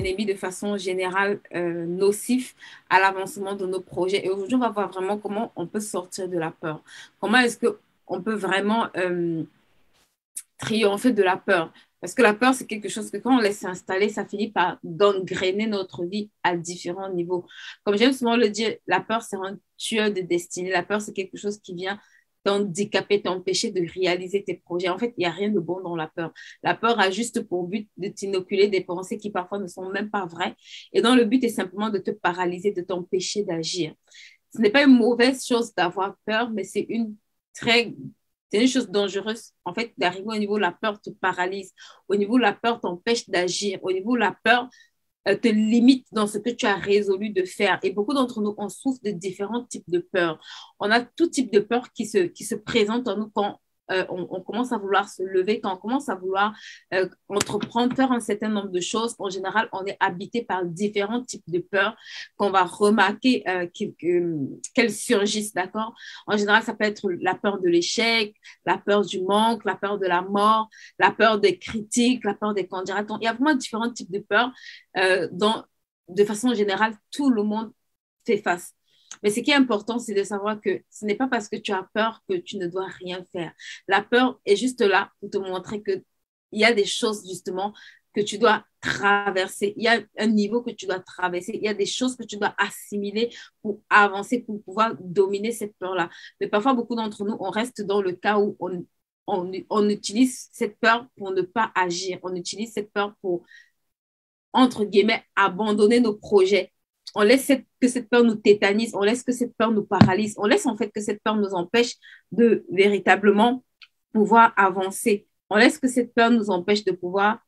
ennemi de façon générale nocif à l'avancement de nos projets. Et aujourd'hui, on va voir vraiment comment on peut sortir de la peur. Comment est-ce qu'on peut vraiment triompher de la peur. Parce que la peur, c'est quelque chose que quand on laisse s'installer, ça finit par gangréner notre vie à différents niveaux. Comme j'aime souvent le dire, la peur, c'est un tueur de destinée. La peur, c'est quelque chose qui vient t'handicaper, t'empêcher de réaliser tes projets. En fait, il n'y a rien de bon dans la peur. La peur a juste pour but de t'inoculer des pensées qui parfois ne sont même pas vraies. Et dont le but est simplement de te paralyser, de t'empêcher d'agir. Ce n'est pas une mauvaise chose d'avoir peur, mais très c'est une chose dangereuse, en fait, d'arriver au niveau où la peur te paralyse, au niveau où la peur t'empêche d'agir, au niveau où la peur te limite dans ce que tu as résolu de faire. Et beaucoup d'entre nous, on souffre de différents types de peurs. On a tout type de peur qui se présente en nous quand on commence à vouloir se lever, quand on commence à vouloir entreprendre, faire un certain nombre de choses. En général, on est habité par différents types de peurs qu'on va remarquer qu'elles surgissent, d'accord? En général, ça peut être la peur de l'échec, la peur du manque, la peur de la mort, la peur des critiques, la peur des candidats. Il y a vraiment différents types de peurs dont, de façon générale, tout le monde fait face. Mais ce qui est important, c'est de savoir que ce n'est pas parce que tu as peur que tu ne dois rien faire. La peur est juste là pour te montrer qu'il y a des choses, justement, que tu dois traverser. Il y a un niveau que tu dois traverser. Il y a des choses que tu dois assimiler pour avancer, pour pouvoir dominer cette peur-là. Mais parfois, beaucoup d'entre nous, on reste dans le cas où on utilise cette peur pour ne pas agir. On utilise cette peur pour, entre guillemets, abandonner nos projets. On laisse que cette peur nous tétanise, on laisse que cette peur nous paralyse, on laisse en fait que cette peur nous empêche de véritablement pouvoir avancer. On laisse que cette peur nous empêche de pouvoir,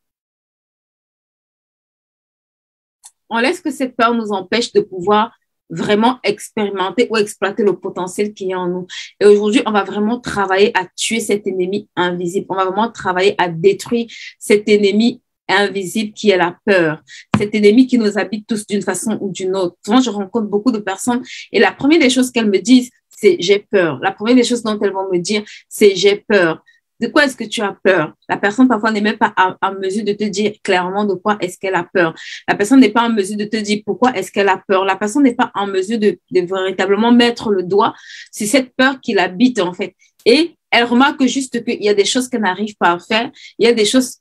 on laisse que cette peur nous empêche de pouvoir vraiment expérimenter ou exploiter le potentiel qu'il y a en nous. Et aujourd'hui, on va vraiment travailler à tuer cet ennemi invisible. On va vraiment travailler à détruire cet ennemi invisible qui est la peur. Cet ennemi qui nous habite tous d'une façon ou d'une autre. Souvent, je rencontre beaucoup de personnes et la première des choses qu'elles me disent, c'est j'ai peur. La première des choses dont elles vont me dire, c'est j'ai peur. De quoi est-ce que tu as peur? La personne parfois n'est même pas en mesure de te dire clairement de quoi est-ce qu'elle a peur. La personne n'est pas en mesure de te dire pourquoi est-ce qu'elle a peur. La personne n'est pas en mesure de véritablement mettre le doigt sur cette peur qui l'habite en fait. Et elle remarque juste qu'il y a des choses qu'elle n'arrive pas à faire. Il y a des choses...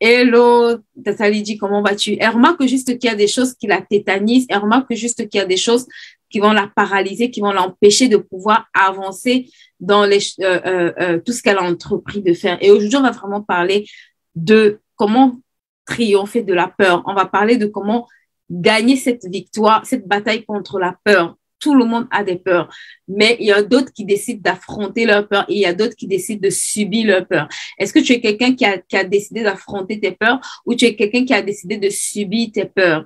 Hello, Tata Lydie, comment vas-tu? Elle remarque juste qu'il y a des choses qui la tétanisent. Elle remarque juste qu'il y a des choses qui vont la paralyser, qui vont l'empêcher de pouvoir avancer dans tout ce qu'elle a entrepris de faire. Et aujourd'hui, on va vraiment parler de comment triompher de la peur. On va parler de comment gagner cette victoire, cette bataille contre la peur. Tout le monde a des peurs, mais il y a d'autres qui décident d'affronter leur peur et il y a d'autres qui décident de subir leur peur. Est-ce que tu es quelqu'un qui a décidé d'affronter tes peurs ou tu es quelqu'un qui a décidé de subir tes peurs?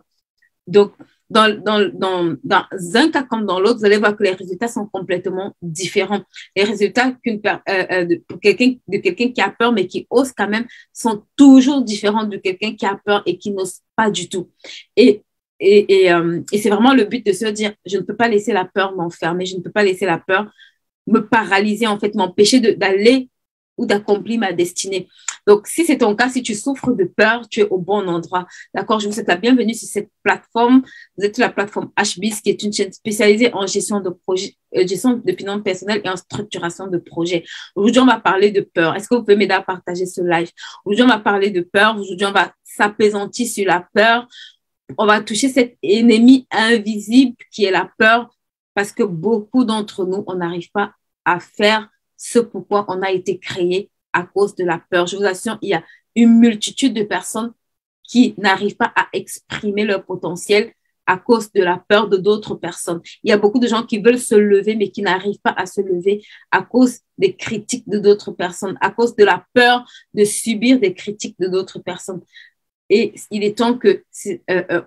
Donc, dans un cas comme dans l'autre, vous allez voir que les résultats sont complètement différents. Les résultats de quelqu'un qui a peur mais qui ose quand même sont toujours différents de quelqu'un qui a peur et qui n'ose pas du tout. Et c'est vraiment le but de se dire, je ne peux pas laisser la peur m'enfermer, je ne peux pas laisser la peur me paralyser, en fait, m'empêcher d'aller ou d'accomplir ma destinée. Donc, si c'est ton cas, si tu souffres de peur, tu es au bon endroit. D'accord? Je vous souhaite la bienvenue sur cette plateforme. Vous êtes sur la plateforme HBIS, qui est une chaîne spécialisée en gestion de projet, gestion de finances personnelles et en structuration de projets. Aujourd'hui, on va parler de peur. Est-ce que vous pouvez m'aider à partager ce live? Aujourd'hui, on va parler de peur. Aujourd'hui, on va s'apaisantir sur la peur. On va toucher cet ennemi invisible qui est la peur parce que beaucoup d'entre nous, on n'arrive pas à faire ce pourquoi on a été créé à cause de la peur. Je vous assure, il y a une multitude de personnes qui n'arrivent pas à exprimer leur potentiel à cause de la peur de d'autres personnes. Il y a beaucoup de gens qui veulent se lever, mais qui n'arrivent pas à se lever à cause des critiques de d'autres personnes, à cause de la peur de subir des critiques de d'autres personnes. Et il est temps que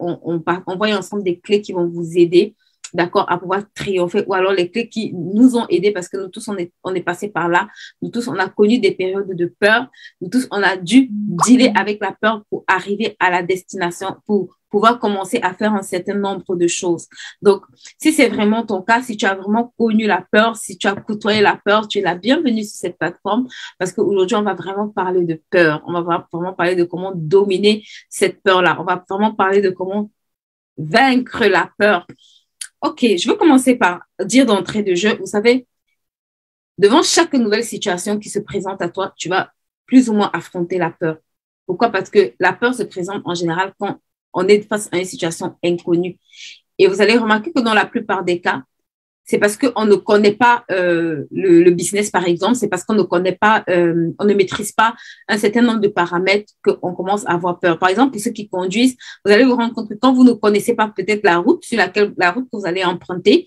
on voit ensemble des clés qui vont vous aider, d'accord, à pouvoir triompher, ou alors les clés qui nous ont aidés parce que nous tous, on est passé par là. Nous tous, on a connu des périodes de peur. Nous tous, on a dû dealer avec la peur pour arriver à la destination, pour pouvoir commencer à faire un certain nombre de choses. Donc, si c'est vraiment ton cas, si tu as vraiment connu la peur, si tu as côtoyé la peur, tu es la bienvenue sur cette plateforme parce qu'aujourd'hui, on va vraiment parler de peur. On va vraiment parler de comment dominer cette peur-là. On va vraiment parler de comment vaincre la peur. OK, je veux commencer par dire d'entrée de jeu, vous savez, devant chaque nouvelle situation qui se présente à toi, tu vas plus ou moins affronter la peur. Pourquoi? Parce que la peur se présente en général quand on est face à une situation inconnue. Et vous allez remarquer que dans la plupart des cas, c'est parce qu'on ne connaît pas le business, par exemple, c'est parce qu'on ne connaît pas, on ne maîtrise pas un certain nombre de paramètres qu'on commence à avoir peur. Par exemple, pour ceux qui conduisent, vous allez vous rendre compte que quand vous ne connaissez pas peut-être la route que vous allez emprunter,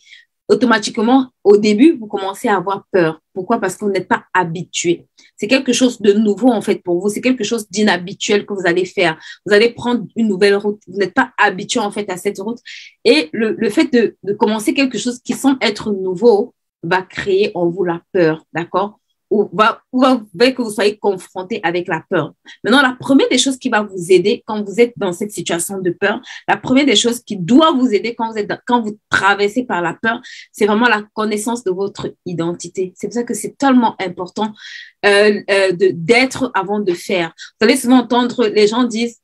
automatiquement, au début, vous commencez à avoir peur. Pourquoi? Parce que vous n'êtes pas habitué. C'est quelque chose de nouveau, en fait, pour vous. C'est quelque chose d'inhabituel que vous allez faire. Vous allez prendre une nouvelle route. Vous n'êtes pas habitué, en fait, à cette route. Et le fait de commencer quelque chose qui semble être nouveau va créer en vous la peur, d'accord? Ou va que vous soyez confronté avec la peur. Maintenant, la première des choses qui va vous aider quand vous êtes dans cette situation de peur, la première des choses qui doit vous aider quand vous traversez par la peur, c'est vraiment la connaissance de votre identité. C'est pour ça que c'est tellement important d'être avant de faire. Vous allez souvent entendre les gens disent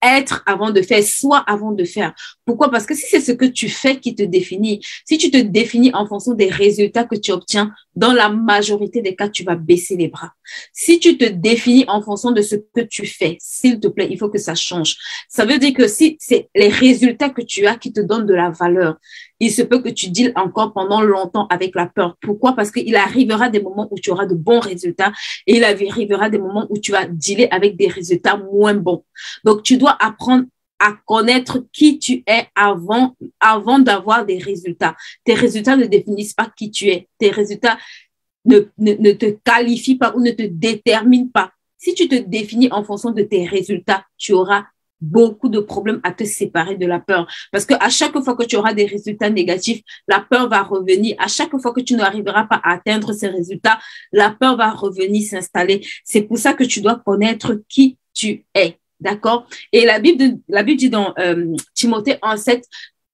être avant de faire, soit avant de faire. Pourquoi? Parce que si c'est ce que tu fais qui te définit, si tu te définis en fonction des résultats que tu obtiens, dans la majorité des cas, tu vas baisser les bras. Si tu te définis en fonction de ce que tu fais, s'il te plaît, il faut que ça change. Ça veut dire que si c'est les résultats que tu as qui te donnent de la valeur, il se peut que tu deals encore pendant longtemps avec la peur. Pourquoi? Parce qu'il arrivera des moments où tu auras de bons résultats et il arrivera des moments où tu vas dealer avec des résultats moins bons. Donc, tu dois apprendre à connaître qui tu es avant d'avoir des résultats. Tes résultats ne définissent pas qui tu es. Tes résultats ne te qualifient pas ou ne te déterminent pas. Si tu te définis en fonction de tes résultats, tu auras beaucoup de problèmes à te séparer de la peur. Parce que à chaque fois que tu auras des résultats négatifs, la peur va revenir. À chaque fois que tu n'arriveras pas à atteindre ces résultats, la peur va revenir s'installer. C'est pour ça que tu dois connaître qui tu es. D'accord? Et la Bible dit dans Timothée 1,7,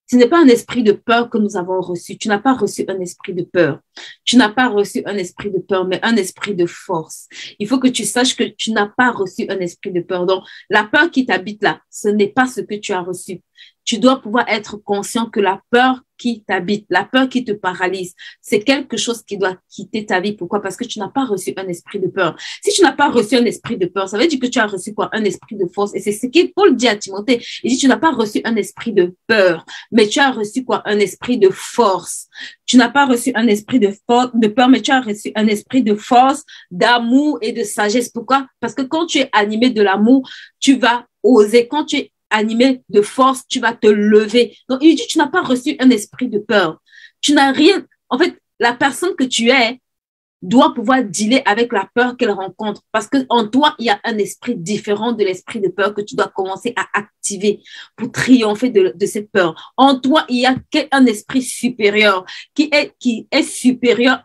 ce n'est pas un esprit de peur que nous avons reçu. Tu n'as pas reçu un esprit de peur. Tu n'as pas reçu un esprit de peur, mais un esprit de force. Il faut que tu saches que tu n'as pas reçu un esprit de peur. Donc, la peur qui t'habite là, ce n'est pas ce que tu as reçu. Tu dois pouvoir être conscient que la peur qui t'habite, la peur qui te paralyse, c'est quelque chose qui doit quitter ta vie. Pourquoi? Parce que tu n'as pas reçu un esprit de peur. Si tu n'as pas reçu un esprit de peur, ça veut dire que tu as reçu quoi? Un esprit de force. Et c'est ce que Paul dit à Timothée. Il dit, tu n'as pas reçu un esprit de peur, mais tu as reçu quoi? Un esprit de force. Tu n'as pas reçu un esprit de peur, mais tu as reçu un esprit de force, d'amour et de sagesse. Pourquoi? Parce que quand tu es animé de l'amour, tu vas oser. Quand tu es animé de force, tu vas te lever. Donc, il dit, tu n'as pas reçu un esprit de peur. Tu n'as rien. En fait, la personne que tu es doit pouvoir dealer avec la peur qu'elle rencontre parce que en toi, il y a un esprit différent de l'esprit de peur que tu dois commencer à activer pour triompher de cette peur. En toi, il y a un esprit supérieur qui est supérieur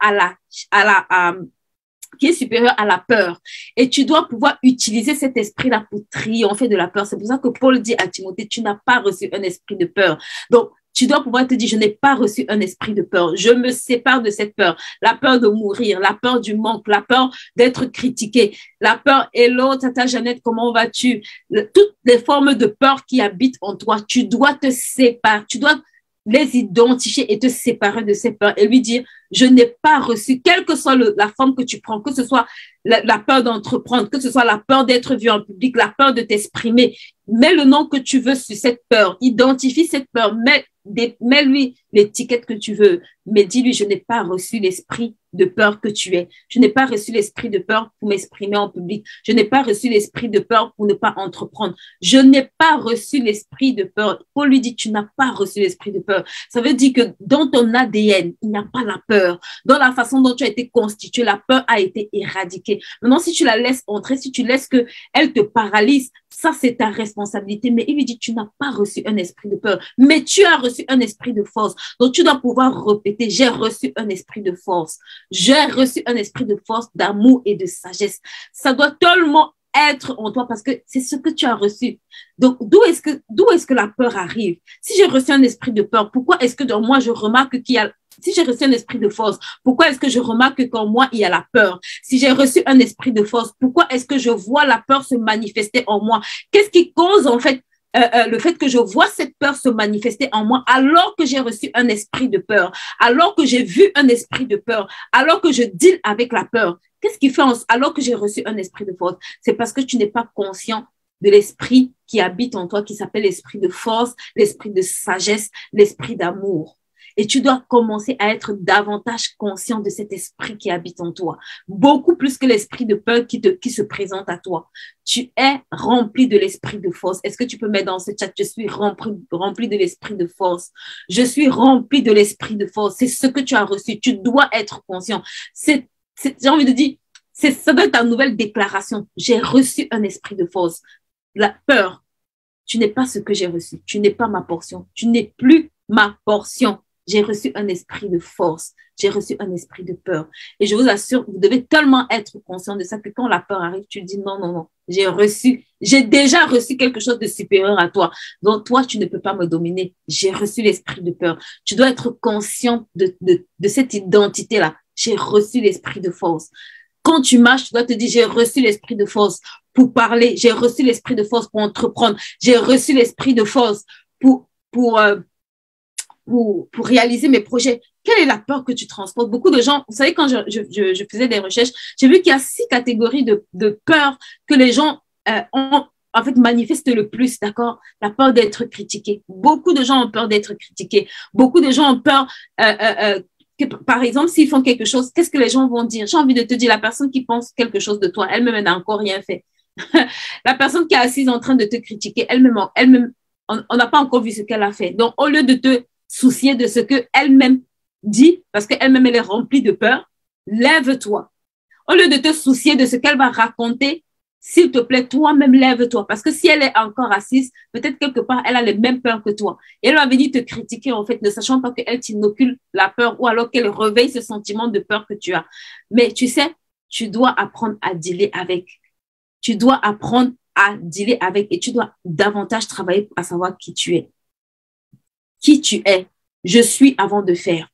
qui est supérieur à la peur. Et tu dois pouvoir utiliser cet esprit-là pour triompher de la peur. C'est pour ça que Paul dit à Timothée, tu n'as pas reçu un esprit de peur. Donc, tu dois pouvoir te dire, je n'ai pas reçu un esprit de peur. Je me sépare de cette peur. La peur de mourir, la peur du manque, la peur d'être critiqué, la peur, hello, tata Jeannette, comment vas-tu? Toutes les formes de peur qui habitent en toi, tu dois te séparer. Tu dois les identifier et te séparer de ces peurs et lui dire, je n'ai pas reçu, quelle que soit la forme que tu prends, que ce soit la peur d'entreprendre, que ce soit la peur d'être vu en public, la peur de t'exprimer, mets le nom que tu veux sur cette peur, identifie cette peur, mets-lui l'étiquette que tu veux, mais dis-lui, je n'ai pas reçu l'esprit de peur que tu es. Je n'ai pas reçu l'esprit de peur pour m'exprimer en public. Je n'ai pas reçu l'esprit de peur pour ne pas entreprendre. Je n'ai pas reçu l'esprit de peur. Paul lui dit, tu n'as pas reçu l'esprit de peur. Ça veut dire que dans ton ADN, il n'y a pas la peur. Dans la façon dont tu as été constitué, la peur a été éradiquée. Maintenant, si tu la laisses entrer, si tu laisses qu'elle te paralyse, ça, c'est ta responsabilité. Mais il lui dit, tu n'as pas reçu un esprit de peur, mais tu as reçu un esprit de force. Donc, tu dois pouvoir répéter, j'ai reçu un esprit de force. J'ai reçu un esprit de force, d'amour et de sagesse. Ça doit tellement être en toi parce que c'est ce que tu as reçu. Donc, d'où est-ce que la peur arrive? Si j'ai reçu un esprit de peur, pourquoi est-ce que dans moi, je remarque qu'il y a, si j'ai reçu un esprit de force, pourquoi est-ce que je remarque qu'en moi, il y a la peur? Si j'ai reçu un esprit de force, pourquoi est-ce que je vois la peur se manifester en moi? Qu'est-ce qui cause, en fait, le fait que je vois cette peur se manifester en moi alors que j'ai reçu un esprit de peur, alors que j'ai vu un esprit de peur, alors que je deal avec la peur? Qu'est-ce qui fait alors que j'ai reçu un esprit de force? C'est parce que tu n'es pas conscient de l'esprit qui habite en toi, qui s'appelle l'esprit de force, l'esprit de sagesse, l'esprit d'amour. Et tu dois commencer à être davantage conscient de cet esprit qui habite en toi, beaucoup plus que l'esprit de peur qui se présente à toi. Tu es rempli de l'esprit de force. Est-ce que tu peux mettre dans ce chat, je suis rempli de l'esprit de force. Je suis rempli de l'esprit de force. C'est ce que tu as reçu. Tu dois être conscient. J'ai envie de dire, ça doit être ta nouvelle déclaration. J'ai reçu un esprit de force. La peur, tu n'es pas ce que j'ai reçu. Tu n'es pas ma portion. Tu n'es plus ma portion. J'ai reçu un esprit de force. J'ai reçu un esprit de peur. Et je vous assure, vous devez tellement être conscient de ça que quand la peur arrive, tu dis non, non, non. J'ai déjà reçu quelque chose de supérieur à toi. Donc, toi, tu ne peux pas me dominer. J'ai reçu l'esprit de peur. Tu dois être conscient de cette identité-là. J'ai reçu l'esprit de force. Quand tu marches, tu dois te dire, j'ai reçu l'esprit de force pour parler. J'ai reçu l'esprit de force pour entreprendre. J'ai reçu l'esprit de force pour réaliser mes projets. Quelle est la peur que tu transportes? Beaucoup de gens, vous savez, quand je faisais des recherches, j'ai vu qu'il y a 6 catégories de peur que les gens ont, en fait, manifestent le plus, d'accord? La peur d'être critiqué. Beaucoup de gens ont peur d'être critiqués. Beaucoup de gens ont peur, que, par exemple, s'ils font quelque chose, qu'est-ce que les gens vont dire? J'ai envie de te dire, la personne qui pense quelque chose de toi, elle-même, elle n'a encore rien fait. La personne qui est assise en train de te critiquer, elle-même, on n'a pas encore vu ce qu'elle a fait. Donc, au lieu de te soucier de ce qu'elle-même dit, parce qu'elle-même, elle est remplie de peur, lève-toi. Au lieu de te soucier de ce qu'elle va raconter, s'il te plaît, toi-même, lève-toi. Parce que si elle est encore assise, peut-être quelque part, elle a les mêmes peurs que toi. Et elle va venir te critiquer, en fait, ne sachant pas qu'elle t'inocule la peur ou alors qu'elle réveille ce sentiment de peur que tu as. Mais tu sais, tu dois apprendre à dealer avec. Tu dois apprendre à dealer avec et tu dois davantage travailler à savoir qui tu es. Qui tu es. Je suis avant de faire.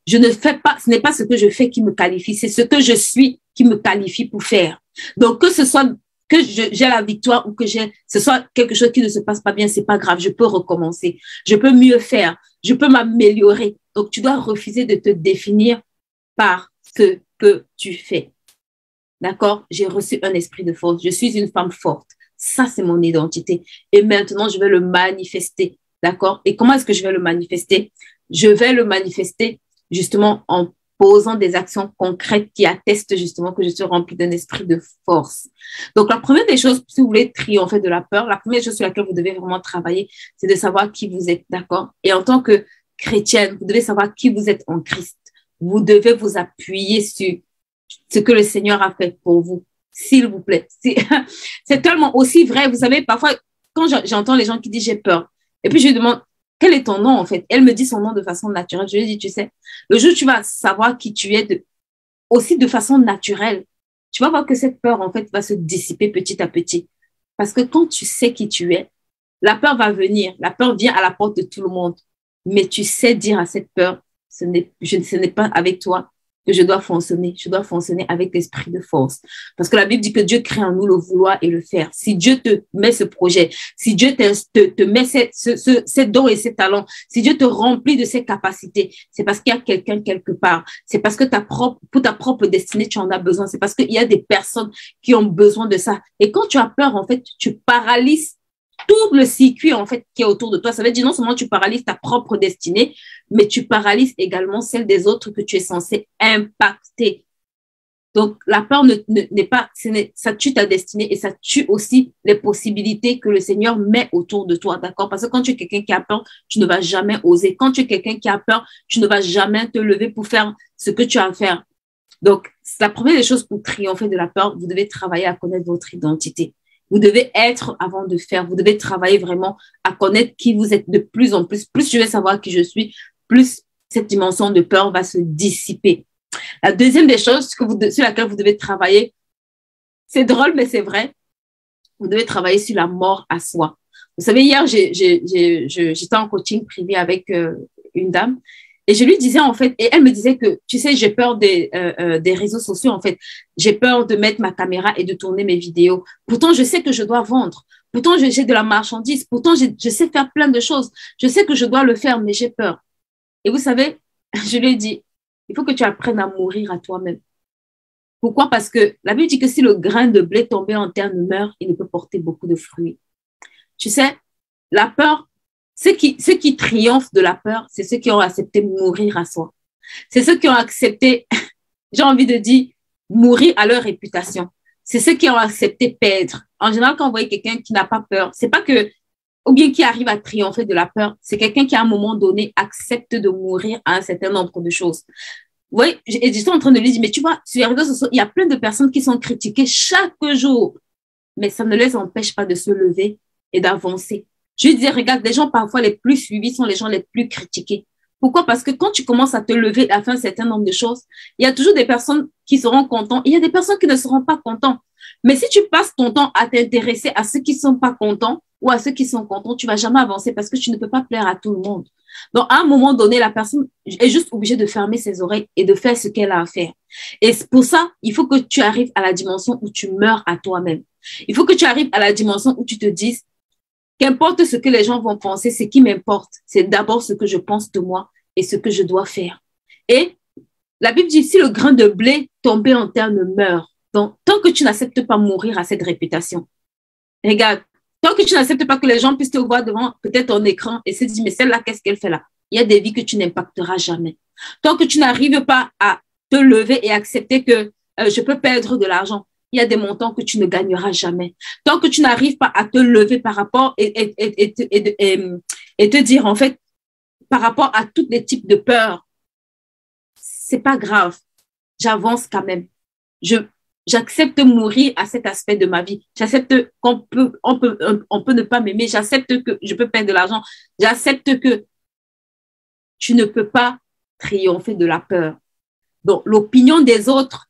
Je ne fais pas, ce n'est pas ce que je fais qui me qualifie, c'est ce que je suis qui me qualifie pour faire. Donc, que ce soit que j'ai la victoire ou que ce soit quelque chose qui ne se passe pas bien, c'est pas grave, je peux recommencer. Je peux mieux faire. Je peux m'améliorer. Donc, tu dois refuser de te définir par ce que tu fais. D'accord? J'ai reçu un esprit de force. Je suis une femme forte. Ça, c'est mon identité. Et maintenant, je vais le manifester. D'accord? Et comment est-ce que je vais le manifester? Je vais le manifester justement en posant des actions concrètes qui attestent justement que je suis remplie d'un esprit de force. Donc, la première des choses, si vous voulez triompher de la peur, la première chose sur laquelle vous devez vraiment travailler, c'est de savoir qui vous êtes. D'accord? Et en tant que chrétienne, vous devez savoir qui vous êtes en Christ. Vous devez vous appuyer sur ce que le Seigneur a fait pour vous, s'il vous plaît. C'est tellement aussi vrai. Vous savez, parfois, quand j'entends les gens qui disent j'ai peur, et puis je lui demande, quel est ton nom en fait? Elle me dit son nom de façon naturelle. Je lui dis, tu sais, le jour où tu vas savoir qui tu es aussi de façon naturelle, tu vas voir que cette peur en fait va se dissiper petit à petit. Parce que quand tu sais qui tu es, la peur va venir. La peur vient à la porte de tout le monde. Mais tu sais dire à cette peur, ce n'est pas avec toi que je dois fonctionner. Je dois fonctionner avec l'esprit de force. Parce que la Bible dit que Dieu crée en nous le vouloir et le faire. Si Dieu te met ce projet, si Dieu te met ces dons et ces talents, si Dieu te remplit de ses capacités, c'est parce qu'il y a quelqu'un quelque part. C'est parce que pour ta propre destinée, tu en as besoin. C'est parce qu'il y a des personnes qui ont besoin de ça. Et quand tu as peur, en fait, tu paralyses tout le circuit en fait qui est autour de toi. Ça veut dire non seulement tu paralyses ta propre destinée, mais tu paralyses également celle des autres que tu es censé impacter. Donc la peur n'est pas, ça tue ta destinée et ça tue aussi les possibilités que le Seigneur met autour de toi, d'accord? Parce que quand tu es quelqu'un qui a peur, tu ne vas jamais oser. Quand tu es quelqu'un qui a peur, tu ne vas jamais te lever pour faire ce que tu as à faire. Donc la première des choses pour triompher de la peur, vous devez travailler à connaître votre identité. Vous devez être avant de faire. Vous devez travailler vraiment à connaître qui vous êtes de plus en plus. Plus je vais savoir qui je suis, plus cette dimension de peur va se dissiper. La deuxième des choses sur laquelle vous devez travailler, c'est drôle, mais c'est vrai. vous devez travailler sur la mort à soi. Vous savez, hier, j'étais en coaching privé avec une dame et je lui disais en fait, et elle me disait que, tu sais, j'ai peur des réseaux sociaux en fait. J'ai peur de mettre ma caméra et de tourner mes vidéos. Pourtant, je sais que je dois vendre. Pourtant, j'ai de la marchandise. Pourtant, je sais faire plein de choses. Je sais que je dois le faire, mais j'ai peur. Et vous savez, je lui ai dit, il faut que tu apprennes à mourir à toi-même. Pourquoi? Parce que la Bible dit que si le grain de blé tombé en terre ne meurt, il ne peut porter beaucoup de fruits. Tu sais, la peur, ceux qui triomphent de la peur, c'est ceux qui ont accepté de mourir à soi. C'est ceux qui ont accepté, j'ai envie de dire, mourir à leur réputation. C'est ceux qui ont accepté perdre. En général, quand vous voyez quelqu'un qui n'a pas peur, c'est pas que, ou bien qui arrive à triompher de la peur, c'est quelqu'un qui à un moment donné accepte de mourir à un certain nombre de choses. Oui, j'étais en train de lui dire, mais tu vois, sur les réseaux sociaux, il y a plein de personnes qui sont critiquées chaque jour, mais ça ne les empêche pas de se lever et d'avancer. Je lui disais, regarde, les gens parfois les plus suivis sont les gens les plus critiqués. Pourquoi? Parce que quand tu commences à te lever et à faire un certain nombre de choses, il y a toujours des personnes qui seront contentes, il y a des personnes qui ne seront pas contentes. Mais si tu passes ton temps à t'intéresser à ceux qui ne sont pas contents ou à ceux qui sont contents, tu ne vas jamais avancer parce que tu ne peux pas plaire à tout le monde. Donc, à un moment donné, la personne est juste obligée de fermer ses oreilles et de faire ce qu'elle a à faire. Et pour ça, il faut que tu arrives à la dimension où tu meurs à toi-même. Il faut que tu arrives à la dimension où tu te dises, qu'importe ce que les gens vont penser, ce qui m'importe, c'est d'abord ce que je pense de moi et ce que je dois faire. Et la Bible dit, si le grain de blé tombé en terre ne meurt, donc tant que tu n'acceptes pas mourir à cette réputation, regarde, tant que tu n'acceptes pas que les gens puissent te voir devant peut-être ton écran et se dire, mais celle-là, qu'est-ce qu'elle fait là? Il y a des vies que tu n'impacteras jamais. Tant que tu n'arrives pas à te lever et accepter que je peux perdre de l'argent, il y a des montants que tu ne gagneras jamais. Tant que tu n'arrives pas à te lever par rapport et te dire, en fait, par rapport à tous les types de peurs, c'est pas grave. J'avance quand même. J'accepte de mourir à cet aspect de ma vie. J'accepte on peut ne pas m'aimer. J'accepte que je peux perdre de l'argent. J'accepte que tu ne peux pas triompher de la peur. Donc, l'opinion des autres,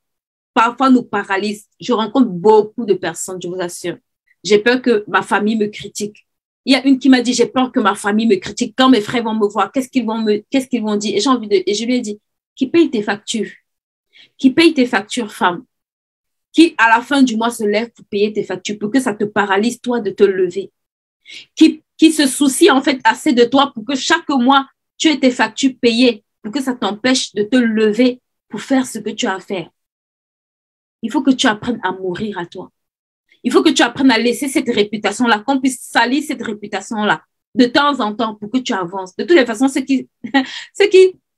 parfois, nous paralyse. Je rencontre beaucoup de personnes, je vous assure. J'ai peur que ma famille me critique. Il y a une qui m'a dit, j'ai peur que ma famille me critique. Quand mes frères vont me voir, qu'est-ce qu'ils vont dire? Et je lui ai dit, qui paye tes factures? Qui paye tes factures, femme? Qui, à la fin du mois, se lève pour payer tes factures, pour que ça te paralyse, toi, de te lever? Qui se soucie, en fait, assez de toi pour que chaque mois, tu aies tes factures payées, pour que ça t'empêche de te lever pour faire ce que tu as à faire? Il faut que tu apprennes à mourir à toi. Il faut que tu apprennes à laisser cette réputation-là, qu'on puisse salir cette réputation-là de temps en temps pour que tu avances. De toutes les façons, ceux qui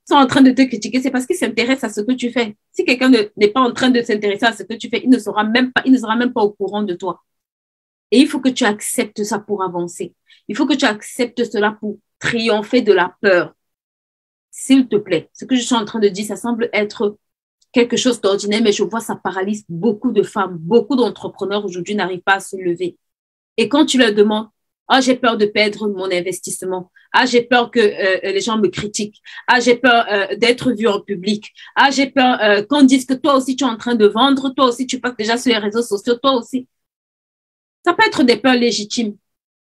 sont en train de te critiquer, c'est parce qu'ils s'intéressent à ce que tu fais. Si quelqu'un n'est pas en train de s'intéresser à ce que tu fais, il ne sera même pas au courant de toi. Et il faut que tu acceptes ça pour avancer. Il faut que tu acceptes cela pour triompher de la peur. S'il te plaît, ce que je suis en train de dire, ça semble être quelque chose d'ordinaire, mais je vois ça paralyse beaucoup de femmes, beaucoup d'entrepreneurs aujourd'hui n'arrivent pas à se lever. Et quand tu leur demandes, ah, j'ai peur de perdre mon investissement. Ah, j'ai peur que les gens me critiquent. Ah, j'ai peur d'être vue en public. Ah, j'ai peur qu'on dise que toi aussi tu es en train de vendre, toi aussi tu passes déjà sur les réseaux sociaux, toi aussi. Ça peut être des peurs légitimes,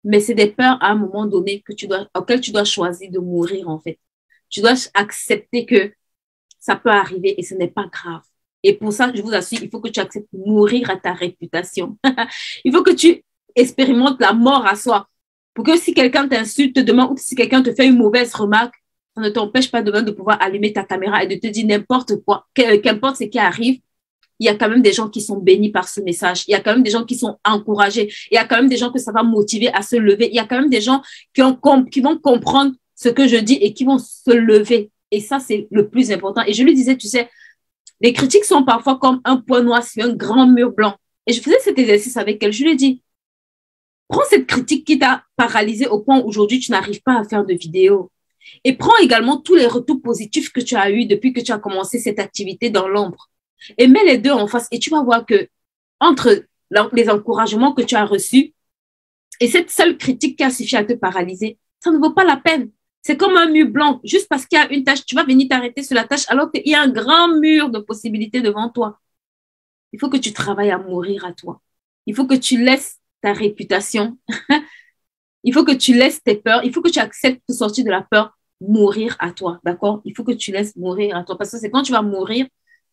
mais c'est des peurs à un moment donné auxquelles tu dois choisir de mourir en fait. Tu dois accepter que ça peut arriver et ce n'est pas grave. Et pour ça, je vous assure, il faut que tu acceptes de mourir à ta réputation. Il faut que tu expérimentes la mort à soi. Pour que si quelqu'un t'insulte demain ou si quelqu'un te fait une mauvaise remarque, ça ne t'empêche pas demain de pouvoir allumer ta caméra et de te dire n'importe quoi, qu'importe ce qui arrive, il y a quand même des gens qui sont bénis par ce message. Il y a quand même des gens qui sont encouragés. Il y a quand même des gens que ça va motiver à se lever. Il y a quand même des gens qui vont comprendre ce que je dis et qui vont se lever. Et ça, c'est le plus important. Et je lui disais, tu sais, les critiques sont parfois comme un point noir sur un grand mur blanc. Et je faisais cet exercice avec elle. Je lui ai dit, prends cette critique qui t'a paralysé au point où aujourd'hui tu n'arrives pas à faire de vidéo. Et prends également tous les retours positifs que tu as eus depuis que tu as commencé cette activité dans l'ombre. Et mets les deux en face et tu vas voir que entre les encouragements que tu as reçus et cette seule critique qui a suffi à te paralyser, ça ne vaut pas la peine. C'est comme un mur blanc. Juste parce qu'il y a une tâche, tu vas venir t'arrêter sur la tâche alors qu'il y a un grand mur de possibilités devant toi. Il faut que tu travailles à mourir à toi. Il faut que tu laisses ta réputation. Il faut que tu laisses tes peurs. Il faut que tu acceptes de sortir de la peur, mourir à toi. D'accord? Il faut que tu laisses mourir à toi. Parce que c'est quand tu vas mourir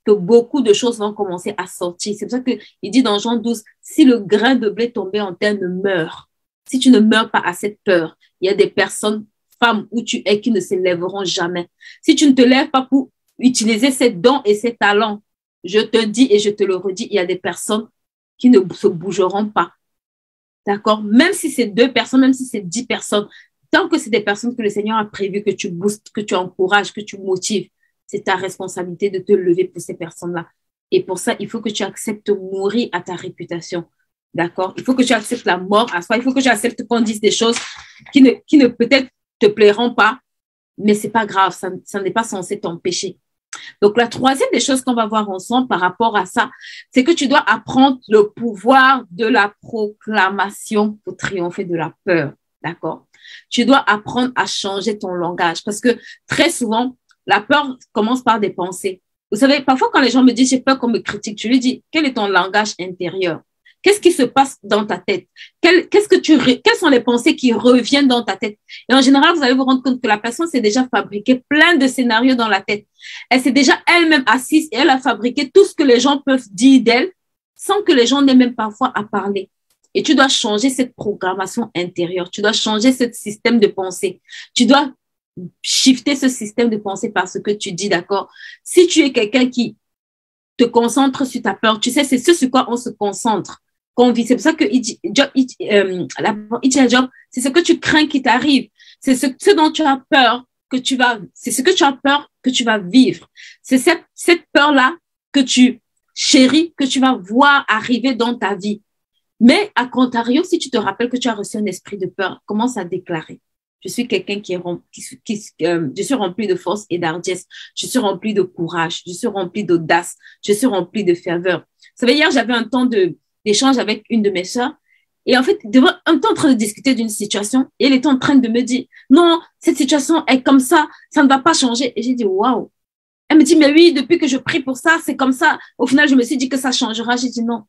que beaucoup de choses vont commencer à sortir. C'est pour ça qu'il dit dans Jean 12, si le grain de blé tombé en terre ne meurt, si tu ne meurs pas à cette peur, il y a des personnes, femmes où tu es, qui ne se lèveront jamais. Si tu ne te lèves pas pour utiliser ces dons et ces talents, je te dis et je te le redis, il y a des personnes qui ne se bougeront pas. D'accord? Même si c'est 2 personnes, même si c'est 10 personnes, tant que c'est des personnes que le Seigneur a prévu, que tu boostes, que tu encourages, que tu motives, c'est ta responsabilité de te lever pour ces personnes-là. Et pour ça, il faut que tu acceptes de mourir à ta réputation. D'accord? Il faut que tu acceptes la mort à soi. Il faut que tu acceptes qu'on dise des choses qui ne peut-être te plairont pas, mais c'est pas grave. Ça n'est pas censé t'empêcher. Donc, la troisième des choses qu'on va voir ensemble par rapport à ça, c'est que tu dois apprendre le pouvoir de la proclamation pour triompher de la peur. D'accord? Tu dois apprendre à changer ton langage parce que très souvent, la peur commence par des pensées. Vous savez, parfois quand les gens me disent j'ai peur qu'on me critique, je lui dis quel est ton langage intérieur? Qu'est-ce qui se passe dans ta tête? Quelles sont les pensées qui reviennent dans ta tête? Et en général, vous allez vous rendre compte que la personne s'est déjà fabriqué plein de scénarios dans la tête. Elle s'est déjà elle-même assise et elle a fabriqué tout ce que les gens peuvent dire d'elle sans que les gens n'aient même parfois à parler. Et tu dois changer cette programmation intérieure. Tu dois changer ce système de pensée. Tu dois shifter ce système de pensée par ce que tu dis, d'accord? Si tu es quelqu'un qui te concentre sur ta peur, tu sais, c'est ce sur quoi on se concentre. Qu'on vit. C'est pour ça que Job, c'est ce que tu crains qui t'arrive. C'est ce dont tu as peur c'est ce que tu as peur que tu vas vivre. C'est cette peur-là que tu chéris, que tu vas voir arriver dans ta vie. Mais à contrario, si tu te rappelles que tu as reçu un esprit de peur, commence à déclarer. Je suis quelqu'un je suis rempli de force et d'hardiesse. Je suis rempli de courage. Je suis rempli d'audace. Je suis rempli de ferveur. Vous savez, hier, j'avais un temps d'échange avec une de mes sœurs. Et en fait, on était en train de discuter d'une situation et elle était en train de me dire, non, cette situation est comme ça ne va pas changer. Et j'ai dit, waouh. Elle me dit, mais oui, depuis que je prie pour ça, c'est comme ça. Au final, je me suis dit que ça changera. J'ai dit, non.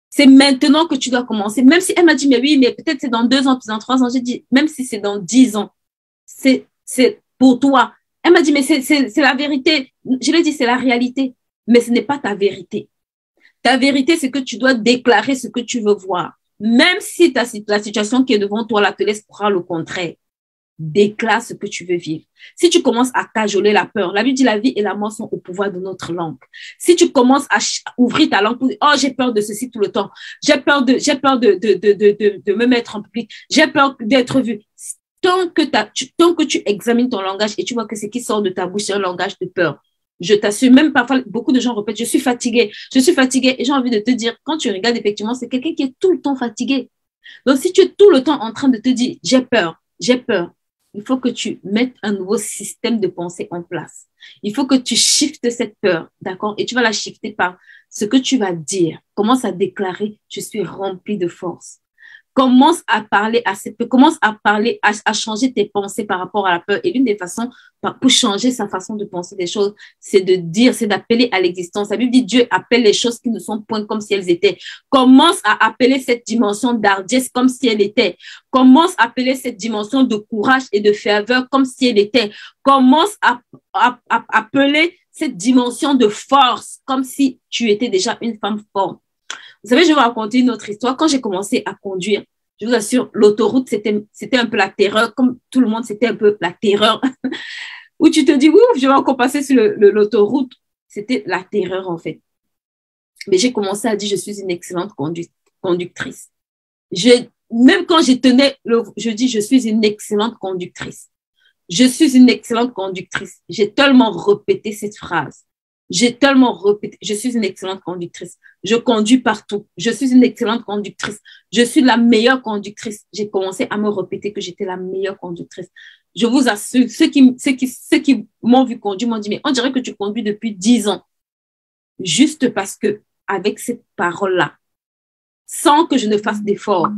C'est maintenant que tu dois commencer. Même si elle m'a dit, mais oui, mais peut-être c'est dans 2 ans, puis dans 3 ans. J'ai dit, même si c'est dans 10 ans, c'est pour toi. Elle m'a dit, mais c'est la vérité. Je lui ai dit, c'est la réalité. Mais ce n'est pas ta vérité. Ta vérité, c'est que tu dois déclarer ce que tu veux voir. Même si la situation qui est devant toi là te laisse croire le contraire. Déclare ce que tu veux vivre. Si tu commences à cajoler la peur, la Bible dit la vie et la mort sont au pouvoir de notre langue. Si tu commences à ouvrir ta langue pour dire, oh, j'ai peur de ceci tout le temps. J'ai peur de me mettre en public. J'ai peur d'être vu. Tant que tu examines ton langage et tu vois que ce qui sort de ta bouche, c'est un langage de peur. Je t'assure, même parfois, beaucoup de gens répètent, je suis fatiguée. Et j'ai envie de te dire, quand tu regardes, effectivement, c'est quelqu'un qui est tout le temps fatigué. Donc, si tu es tout le temps en train de te dire, j'ai peur, il faut que tu mettes un nouveau système de pensée en place. Il faut que tu shiftes cette peur, d'accord? Et tu vas la shifter par ce que tu vas dire. Commence à déclarer, je suis rempli de force. Commence à parler à changer tes pensées par rapport à la peur. Et l'une des façons pour changer sa façon de penser des choses, c'est d'appeler à l'existence. La Bible dit Dieu appelle les choses qui ne sont point comme si elles étaient. Commence à appeler cette dimension d'hardiesse comme si elle était. Commence à appeler cette dimension de courage et de ferveur comme si elle était. Commence à appeler cette dimension de force comme si tu étais déjà une femme forte. Vous savez, je vais vous raconter une autre histoire. Quand j'ai commencé à conduire, je vous assure, l'autoroute, c'était un peu la terreur. Comme tout le monde, c'était un peu la terreur. Où tu te dis, ouf, je vais encore passer sur l'autoroute. C'était la terreur, en fait. Mais j'ai commencé à dire, je suis une excellente conductrice. Même quand je dis, je suis une excellente conductrice. Je suis une excellente conductrice. J'ai tellement répété cette phrase. J'ai tellement répété, je suis une excellente conductrice. Je conduis partout. Je suis une excellente conductrice. Je suis la meilleure conductrice. J'ai commencé à me répéter que j'étais la meilleure conductrice. Je vous assure, ceux qui m'ont vu conduire m'ont dit, mais on dirait que tu conduis depuis 10 ans. Juste parce que, avec cette parole-là, sans que je ne fasse d'effort,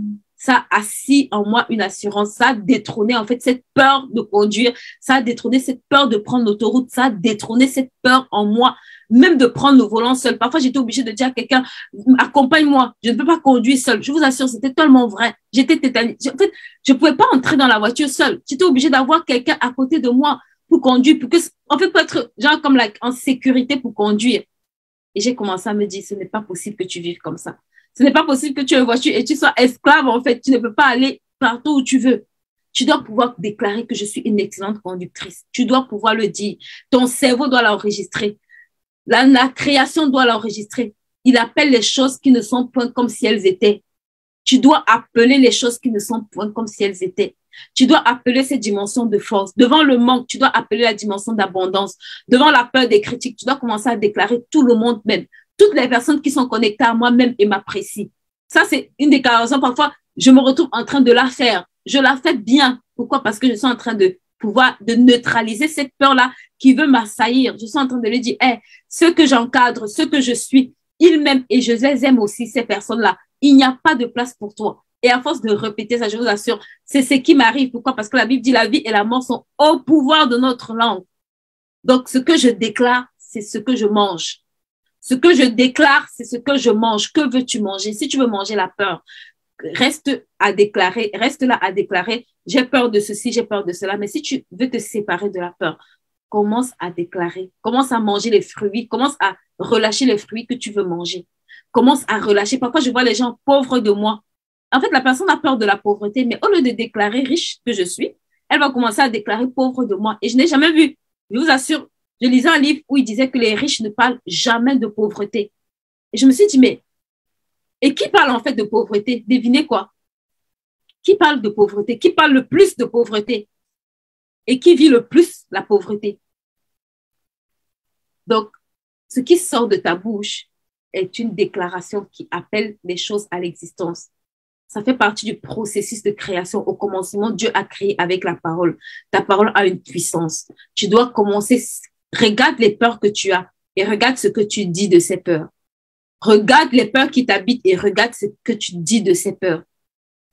ça a assis en moi une assurance, ça a détrôné en fait cette peur de conduire, ça a détrôné cette peur de prendre l'autoroute, ça a détrôné cette peur en moi, même de prendre le volant seul. Parfois, j'étais obligée de dire à quelqu'un, accompagne-moi, je ne peux pas conduire seul. Je vous assure, c'était tellement vrai. J'étais tétanisée. En fait, je ne pouvais pas entrer dans la voiture seule. J'étais obligée d'avoir quelqu'un à côté de moi pour conduire, pour que, en fait, pour être genre comme en sécurité pour conduire. Et j'ai commencé à me dire, ce n'est pas possible que tu vives comme ça. Ce n'est pas possible que tu aies une voiture et tu sois esclave, en fait. Tu ne peux pas aller partout où tu veux. Tu dois pouvoir déclarer que je suis une excellente conductrice. Tu dois pouvoir le dire. Ton cerveau doit l'enregistrer. La création doit l'enregistrer. Il appelle les choses qui ne sont point comme si elles étaient. Tu dois appeler les choses qui ne sont point comme si elles étaient. Tu dois appeler cette dimension de force. Devant le manque, tu dois appeler la dimension d'abondance. Devant la peur des critiques, tu dois commencer à déclarer tout le monde même. Toutes les personnes qui sont connectées à moi-même et m'apprécient. Ça, c'est une déclaration. Parfois, je me retrouve en train de la faire. Je la fais bien. Pourquoi? Parce que je suis en train de pouvoir de neutraliser cette peur-là qui veut m'assaillir. Je suis en train de lui dire, hey, ceux que j'encadre, ceux que je suis, ils m'aiment et je les aime aussi, ces personnes-là. Il n'y a pas de place pour toi. Et à force de répéter ça, je vous assure, c'est ce qui m'arrive. Pourquoi? Parce que la Bible dit la vie et la mort sont au pouvoir de notre langue. Donc, ce que je déclare, c'est ce que je mange. Ce que je déclare, c'est ce que je mange. Que veux-tu manger? Si tu veux manger la peur, reste là à déclarer, j'ai peur de ceci, j'ai peur de cela. Mais si tu veux te séparer de la peur, commence à déclarer, commence à manger les fruits, commence à relâcher les fruits que tu veux manger. Commence à relâcher. Parfois, je vois les gens pauvres de moi. En fait, la personne a peur de la pauvreté, mais au lieu de déclarer riche que je suis, elle va commencer à déclarer pauvre de moi. Et je n'ai jamais vu. Je vous assure, je lisais un livre où il disait que les riches ne parlent jamais de pauvreté. Et je me suis dit, mais, et qui parle en fait de pauvreté? Devinez quoi? Qui parle de pauvreté? Qui parle le plus de pauvreté? Et qui vit le plus la pauvreté? Donc, ce qui sort de ta bouche est une déclaration qui appelle les choses à l'existence. Ça fait partie du processus de création. Au commencement, Dieu a créé avec la parole. Ta parole a une puissance. Tu dois commencer. Regarde les peurs que tu as et regarde ce que tu dis de ces peurs. Regarde les peurs qui t'habitent et regarde ce que tu dis de ces peurs.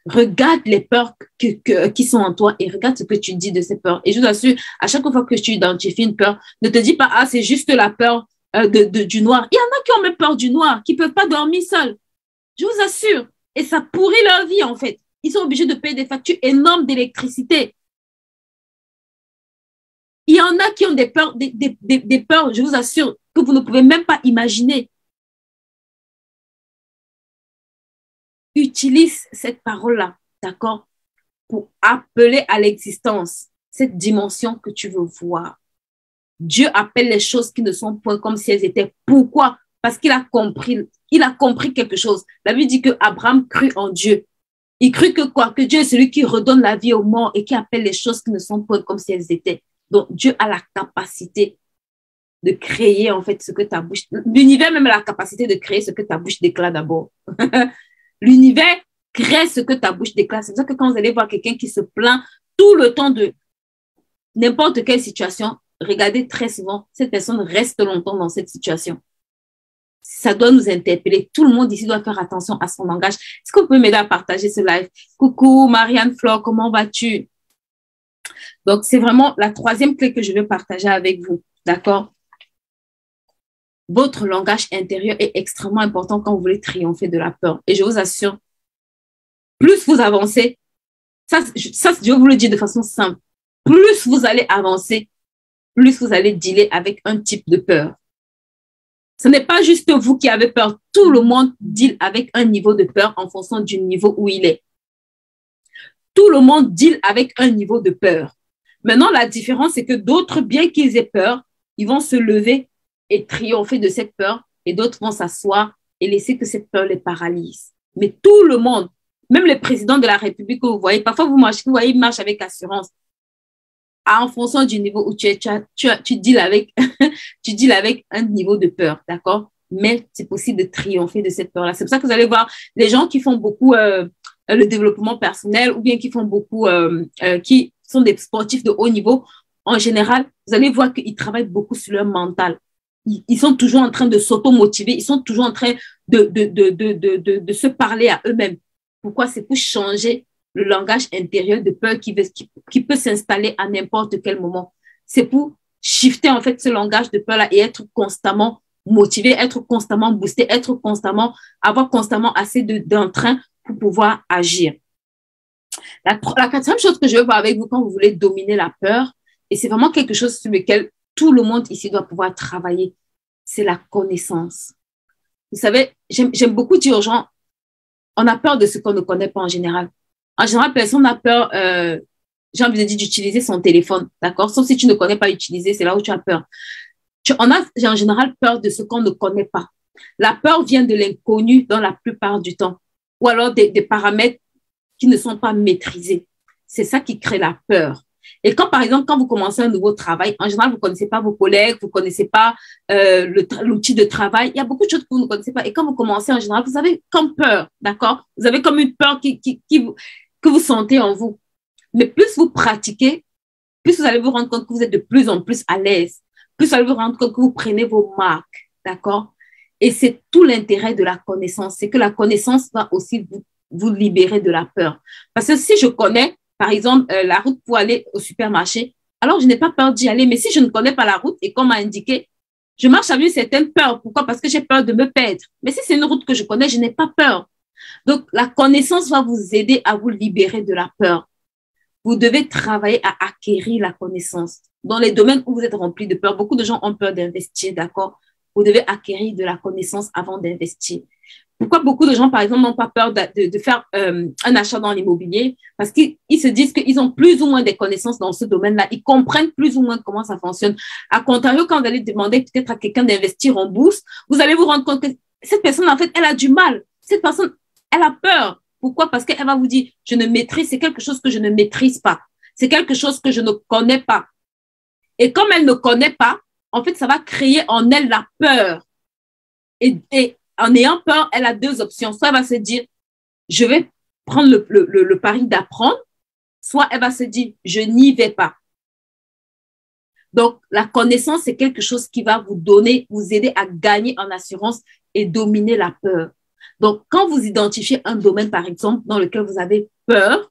Regarde les peurs qui sont en toi et regarde ce que tu dis de ces peurs. Et je vous assure, à chaque fois que tu identifies une peur, ne te dis pas, ah, c'est juste la peur du noir. Il y en a qui ont même peur du noir, qui ne peuvent pas dormir seuls. Je vous assure. Et ça pourrit leur vie, en fait. Ils sont obligés de payer des factures énormes d'électricité. Il y en a qui ont des peurs, des peurs, je vous assure, que vous ne pouvez même pas imaginer. Utilise cette parole-là, d'accord, pour appeler à l'existence cette dimension que tu veux voir. Dieu appelle les choses qui ne sont point comme si elles étaient. Pourquoi? Parce qu'il a compris quelque chose. La Bible dit que Abraham crut en Dieu. Il crut que quoi? Que Dieu est celui qui redonne la vie aux morts et qui appelle les choses qui ne sont point comme si elles étaient. Donc, Dieu a la capacité de créer, en fait, ce que ta bouche... L'univers même a la capacité de créer ce que ta bouche déclare d'abord. L'univers crée ce que ta bouche déclare. C'est pour ça que quand vous allez voir quelqu'un qui se plaint tout le temps de n'importe quelle situation, regardez très souvent, cette personne reste longtemps dans cette situation. Ça doit nous interpeller. Tout le monde ici doit faire attention à son langage. Est-ce que vous pouvez m'aider à partager ce live? Coucou, Marianne Flore, comment vas-tu? Donc, c'est vraiment la troisième clé que je veux partager avec vous. D'accord? Votre langage intérieur est extrêmement important quand vous voulez triompher de la peur. Et je vous assure, plus vous avancez, ça je vous le dis de façon simple, plus vous allez avancer, plus vous allez dealer avec un type de peur. Ce n'est pas juste vous qui avez peur. Tout le monde deal avec un niveau de peur en fonction du niveau où il est. Tout le monde deal avec un niveau de peur. Maintenant, la différence, c'est que d'autres, bien qu'ils aient peur, ils vont se lever et triompher de cette peur et d'autres vont s'asseoir et laisser que cette peur les paralyse. Mais tout le monde, même le président de la République que vous voyez, parfois vous voyez, il marche avec assurance. En fonction du niveau où tu es, tu deals avec, tu deals avec un niveau de peur, d'accord? Mais c'est possible de triompher de cette peur-là. C'est pour ça que vous allez voir les gens qui font beaucoup le développement personnel ou bien qui font beaucoup, qui sont des sportifs de haut niveau. En général, vous allez voir qu'ils travaillent beaucoup sur leur mental. Ils sont toujours en train de s'auto-motiver. Ils sont toujours en train de se parler à eux-mêmes. Pourquoi? C'est pour changer le langage intérieur de peur qui peut s'installer à n'importe quel moment. C'est pour shifter en fait ce langage de peur-là et être constamment motivé, être constamment boosté, avoir constamment assez d'entrain pour pouvoir agir. La quatrième chose que je veux voir avec vous quand vous voulez dominer la peur, et c'est vraiment quelque chose sur lequel tout le monde ici doit pouvoir travailler, c'est la connaissance. Vous savez, j'aime beaucoup dire aux gens, on a peur de ce qu'on ne connaît pas en général. En général, personne n'a peur, j'ai envie de dire, d'utiliser son téléphone, d'accord? Sauf si tu ne connais pas utiliser, c'est là où tu as peur. On a en général peur de ce qu'on ne connaît pas. La peur vient de l'inconnu dans la plupart du temps, ou alors des paramètres qui ne sont pas maîtrisés. C'est ça qui crée la peur. Et quand, par exemple, quand vous commencez un nouveau travail, en général, vous ne connaissez pas vos collègues, vous ne connaissez pas l'outil de travail. Il y a beaucoup de choses que vous ne connaissez pas. Et quand vous commencez, en général, vous avez comme peur, d'accord? Vous avez comme une peur que vous sentez en vous. Mais plus vous pratiquez, plus vous allez vous rendre compte que vous êtes de plus en plus à l'aise. Plus vous allez vous rendre compte que vous prenez vos marques, d'accord? Et c'est tout l'intérêt de la connaissance. C'est que la connaissance va aussi vous libérer de la peur. Parce que si je connais, par exemple, la route pour aller au supermarché, alors je n'ai pas peur d'y aller. Mais si je ne connais pas la route et qu'on m'a indiqué, je marche avec une certaine peur. Pourquoi? Parce que j'ai peur de me perdre. Mais si c'est une route que je connais, je n'ai pas peur. Donc, la connaissance va vous aider à vous libérer de la peur. Vous devez travailler à acquérir la connaissance. Dans les domaines où vous êtes rempli de peur, beaucoup de gens ont peur d'investir, d'accord? Vous devez acquérir de la connaissance avant d'investir. Pourquoi beaucoup de gens, par exemple, n'ont pas peur de faire un achat dans l'immobilier? Parce qu'ils se disent qu'ils ont plus ou moins des connaissances dans ce domaine-là. Ils comprennent plus ou moins comment ça fonctionne. À contrario, quand vous allez demander peut-être à quelqu'un d'investir en bourse, vous allez vous rendre compte que cette personne, en fait, elle a du mal. Cette personne, elle a peur. Pourquoi? Parce qu'elle va vous dire, je ne maîtrise, c'est quelque chose que je ne maîtrise pas. C'est quelque chose que je ne connais pas. Et comme elle ne connaît pas, en fait, ça va créer en elle la peur. Et en ayant peur, elle a deux options. Soit elle va se dire, je vais prendre le pari d'apprendre, soit elle va se dire, je n'y vais pas. Donc, la connaissance, c'est quelque chose qui va vous aider à gagner en assurance et dominer la peur. Donc, quand vous identifiez un domaine, par exemple, dans lequel vous avez peur,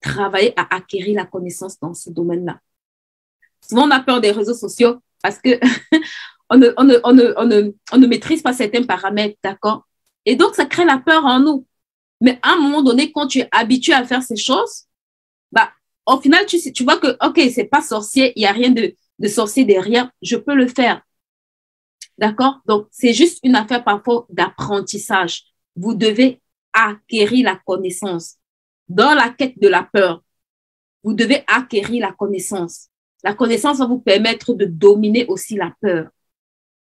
travaillez à acquérir la connaissance dans ce domaine-là. Souvent, on a peur des réseaux sociaux parce que on ne maîtrise pas certains paramètres, d'accord? Et donc, ça crée la peur en nous. Mais à un moment donné, quand tu es habitué à faire ces choses, bah, au final, tu vois que, OK, c'est pas sorcier, il n'y a rien de sorcier derrière, je peux le faire. D'accord? Donc, c'est juste une affaire parfois d'apprentissage. Vous devez acquérir la connaissance. Dans la quête de la peur, vous devez acquérir la connaissance. La connaissance va vous permettre de dominer aussi la peur.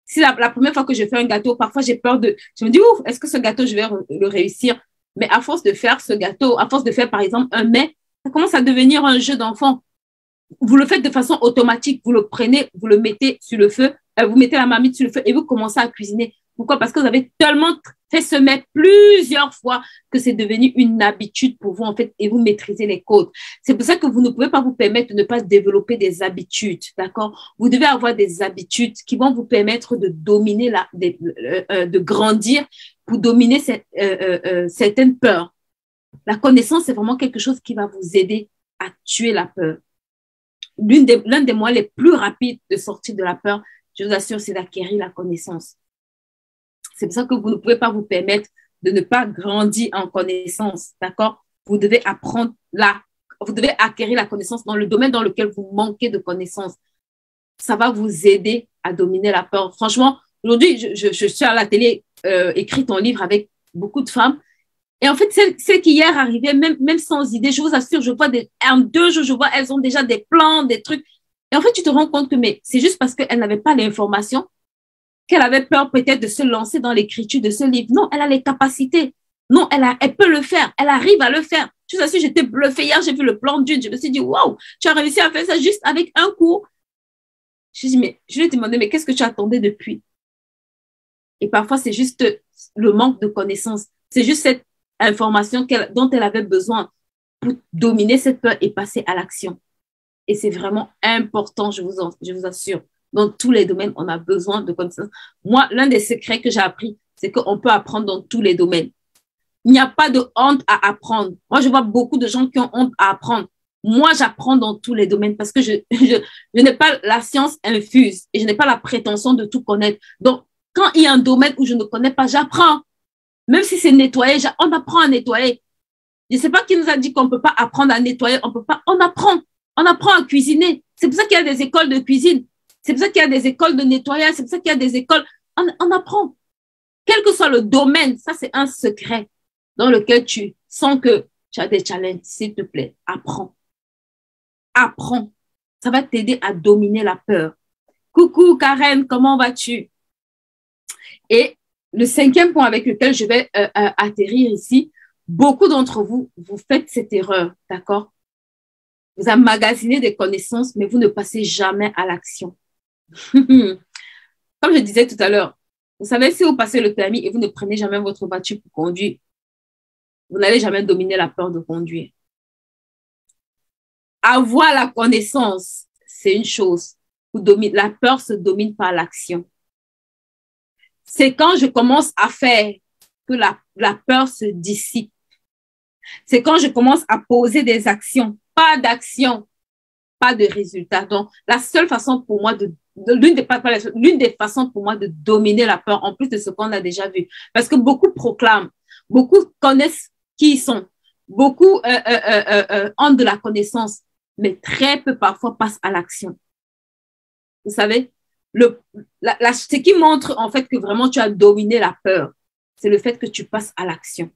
Si la première fois que je fais un gâteau, parfois j'ai peur je me dis, ouf, est-ce que ce gâteau, je vais le réussir? Mais à force de faire ce gâteau, à force de faire, par exemple, un mets, ça commence à devenir un jeu d'enfant. Vous le faites de façon automatique. Vous le prenez, vous le mettez sur le feu, vous mettez la marmite sur le feu et vous commencez à cuisiner. Pourquoi? Parce que vous avez tellement fait ce mets plusieurs fois que c'est devenu une habitude pour vous, en fait, et vous maîtrisez les codes. C'est pour ça que vous ne pouvez pas vous permettre de ne pas développer des habitudes, d'accord? Vous devez avoir des habitudes qui vont vous permettre de dominer de grandir pour dominer certaines peurs. La connaissance, c'est vraiment quelque chose qui va vous aider à tuer la peur. L'un des moyens les plus rapides de sortir de la peur, je vous assure, c'est d'acquérir la connaissance. C'est pour ça que vous ne pouvez pas vous permettre de ne pas grandir en connaissance, d'accord? Vous devez vous devez acquérir la connaissance dans le domaine dans lequel vous manquez de connaissances. Ça va vous aider à dominer la peur. Franchement, aujourd'hui, je suis à la télé, écrit ton livre avec beaucoup de femmes. Et en fait, celles qui hier arrivaient, même sans idée, je vous assure, je vois en 2 jours, je vois, elles ont déjà des plans, des trucs. Et en fait, tu te rends compte que c'est juste parce qu'elles n'avaient pas l'information, qu'elle avait peur peut-être de se lancer dans l'écriture de ce livre. Non, elle a les capacités. Non, elle peut le faire. Elle arrive à le faire. Je vous assure, j'étais bluffée hier, j'ai vu le plan d'une. Je me suis dit, waouh, tu as réussi à faire ça juste avec un cours. Je lui ai demandé, mais qu'est-ce que tu attendais depuis? Et parfois, c'est juste le manque de connaissances. C'est juste cette information dont elle avait besoin pour dominer cette peur et passer à l'action. Et c'est vraiment important, je vous assure. Dans tous les domaines, on a besoin de connaissances. Moi, l'un des secrets que j'ai appris, c'est qu'on peut apprendre dans tous les domaines. Il n'y a pas de honte à apprendre. Moi, je vois beaucoup de gens qui ont honte à apprendre. Moi, j'apprends dans tous les domaines parce que je n'ai pas la science infuse et je n'ai pas la prétention de tout connaître. Donc, quand il y a un domaine où je ne connais pas, j'apprends. Même si c'est nettoyer, on apprend à nettoyer. Je ne sais pas qui nous a dit qu'on ne peut pas apprendre à nettoyer, on peut pas, on apprend. On apprend à cuisiner. C'est pour ça qu'il y a des écoles de cuisine. C'est pour ça qu'il y a des écoles de nettoyage. C'est pour ça qu'il y a des écoles. On apprend. Quel que soit le domaine, ça c'est un secret dans lequel tu sens que tu as des challenges. S'il te plaît, apprends. Apprends. Ça va t'aider à dominer la peur. Coucou Karen, comment vas-tu? Et le cinquième point avec lequel je vais atterrir ici, beaucoup d'entre vous, vous faites cette erreur, d'accord? Vous emmagasinez des connaissances, mais vous ne passez jamais à l'action. Comme je disais tout à l'heure, vous savez, si vous passez le permis et vous ne prenez jamais votre voiture pour conduire, vous n'allez jamais dominer la peur de conduire. Avoir la connaissance, c'est une chose. La peur se domine par l'action. C'est quand je commence à faire que la peur se dissipe. C'est quand je commence à poser des actions. Pas d'action, pas de résultat. Donc, la seule façon pour moi l'une des façons pour moi de dominer la peur, en plus de ce qu'on a déjà vu, parce que beaucoup proclament, beaucoup connaissent qui ils sont, beaucoup ont de la connaissance, mais très peu parfois passent à l'action. Vous savez, ce qui montre en fait que vraiment tu as dominé la peur, c'est le fait que tu passes à l'action.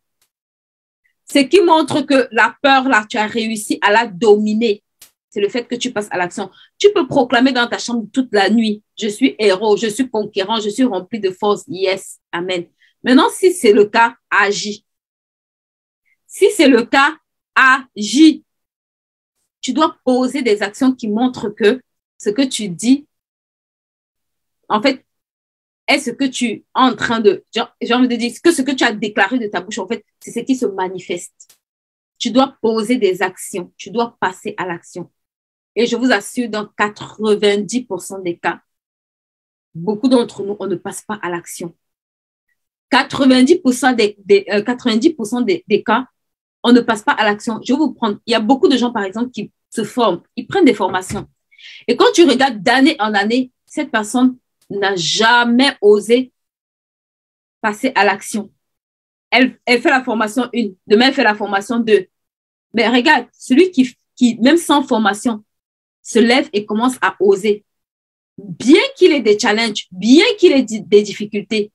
Ce qui montre que la peur, là, tu as réussi à la dominer, c'est le fait que tu passes à l'action. Tu peux proclamer dans ta chambre toute la nuit, je suis héros, je suis conquérant, je suis rempli de force. Yes, amen. Maintenant, si c'est le cas, agis. Si c'est le cas, agis. Tu dois poser des actions qui montrent que ce que tu dis, en fait, est ce que tu es en train de, j'ai envie de dire, que ce que tu as déclaré de ta bouche, en fait, c'est ce qui se manifeste. Tu dois poser des actions. Tu dois passer à l'action. Et je vous assure, dans 90% des cas, beaucoup d'entre nous, on ne passe pas à l'action. 90% des cas, on ne passe pas à l'action. Je vais vous prendre, il y a beaucoup de gens, par exemple, qui se forment, ils prennent des formations. Et quand tu regardes d'année en année, cette personne n'a jamais osé passer à l'action. Elle fait la formation 1, demain elle fait la formation 2. Mais regarde, celui qui, même sans formation, se lève et commence à oser. Bien qu'il ait des challenges, bien qu'il ait des difficultés,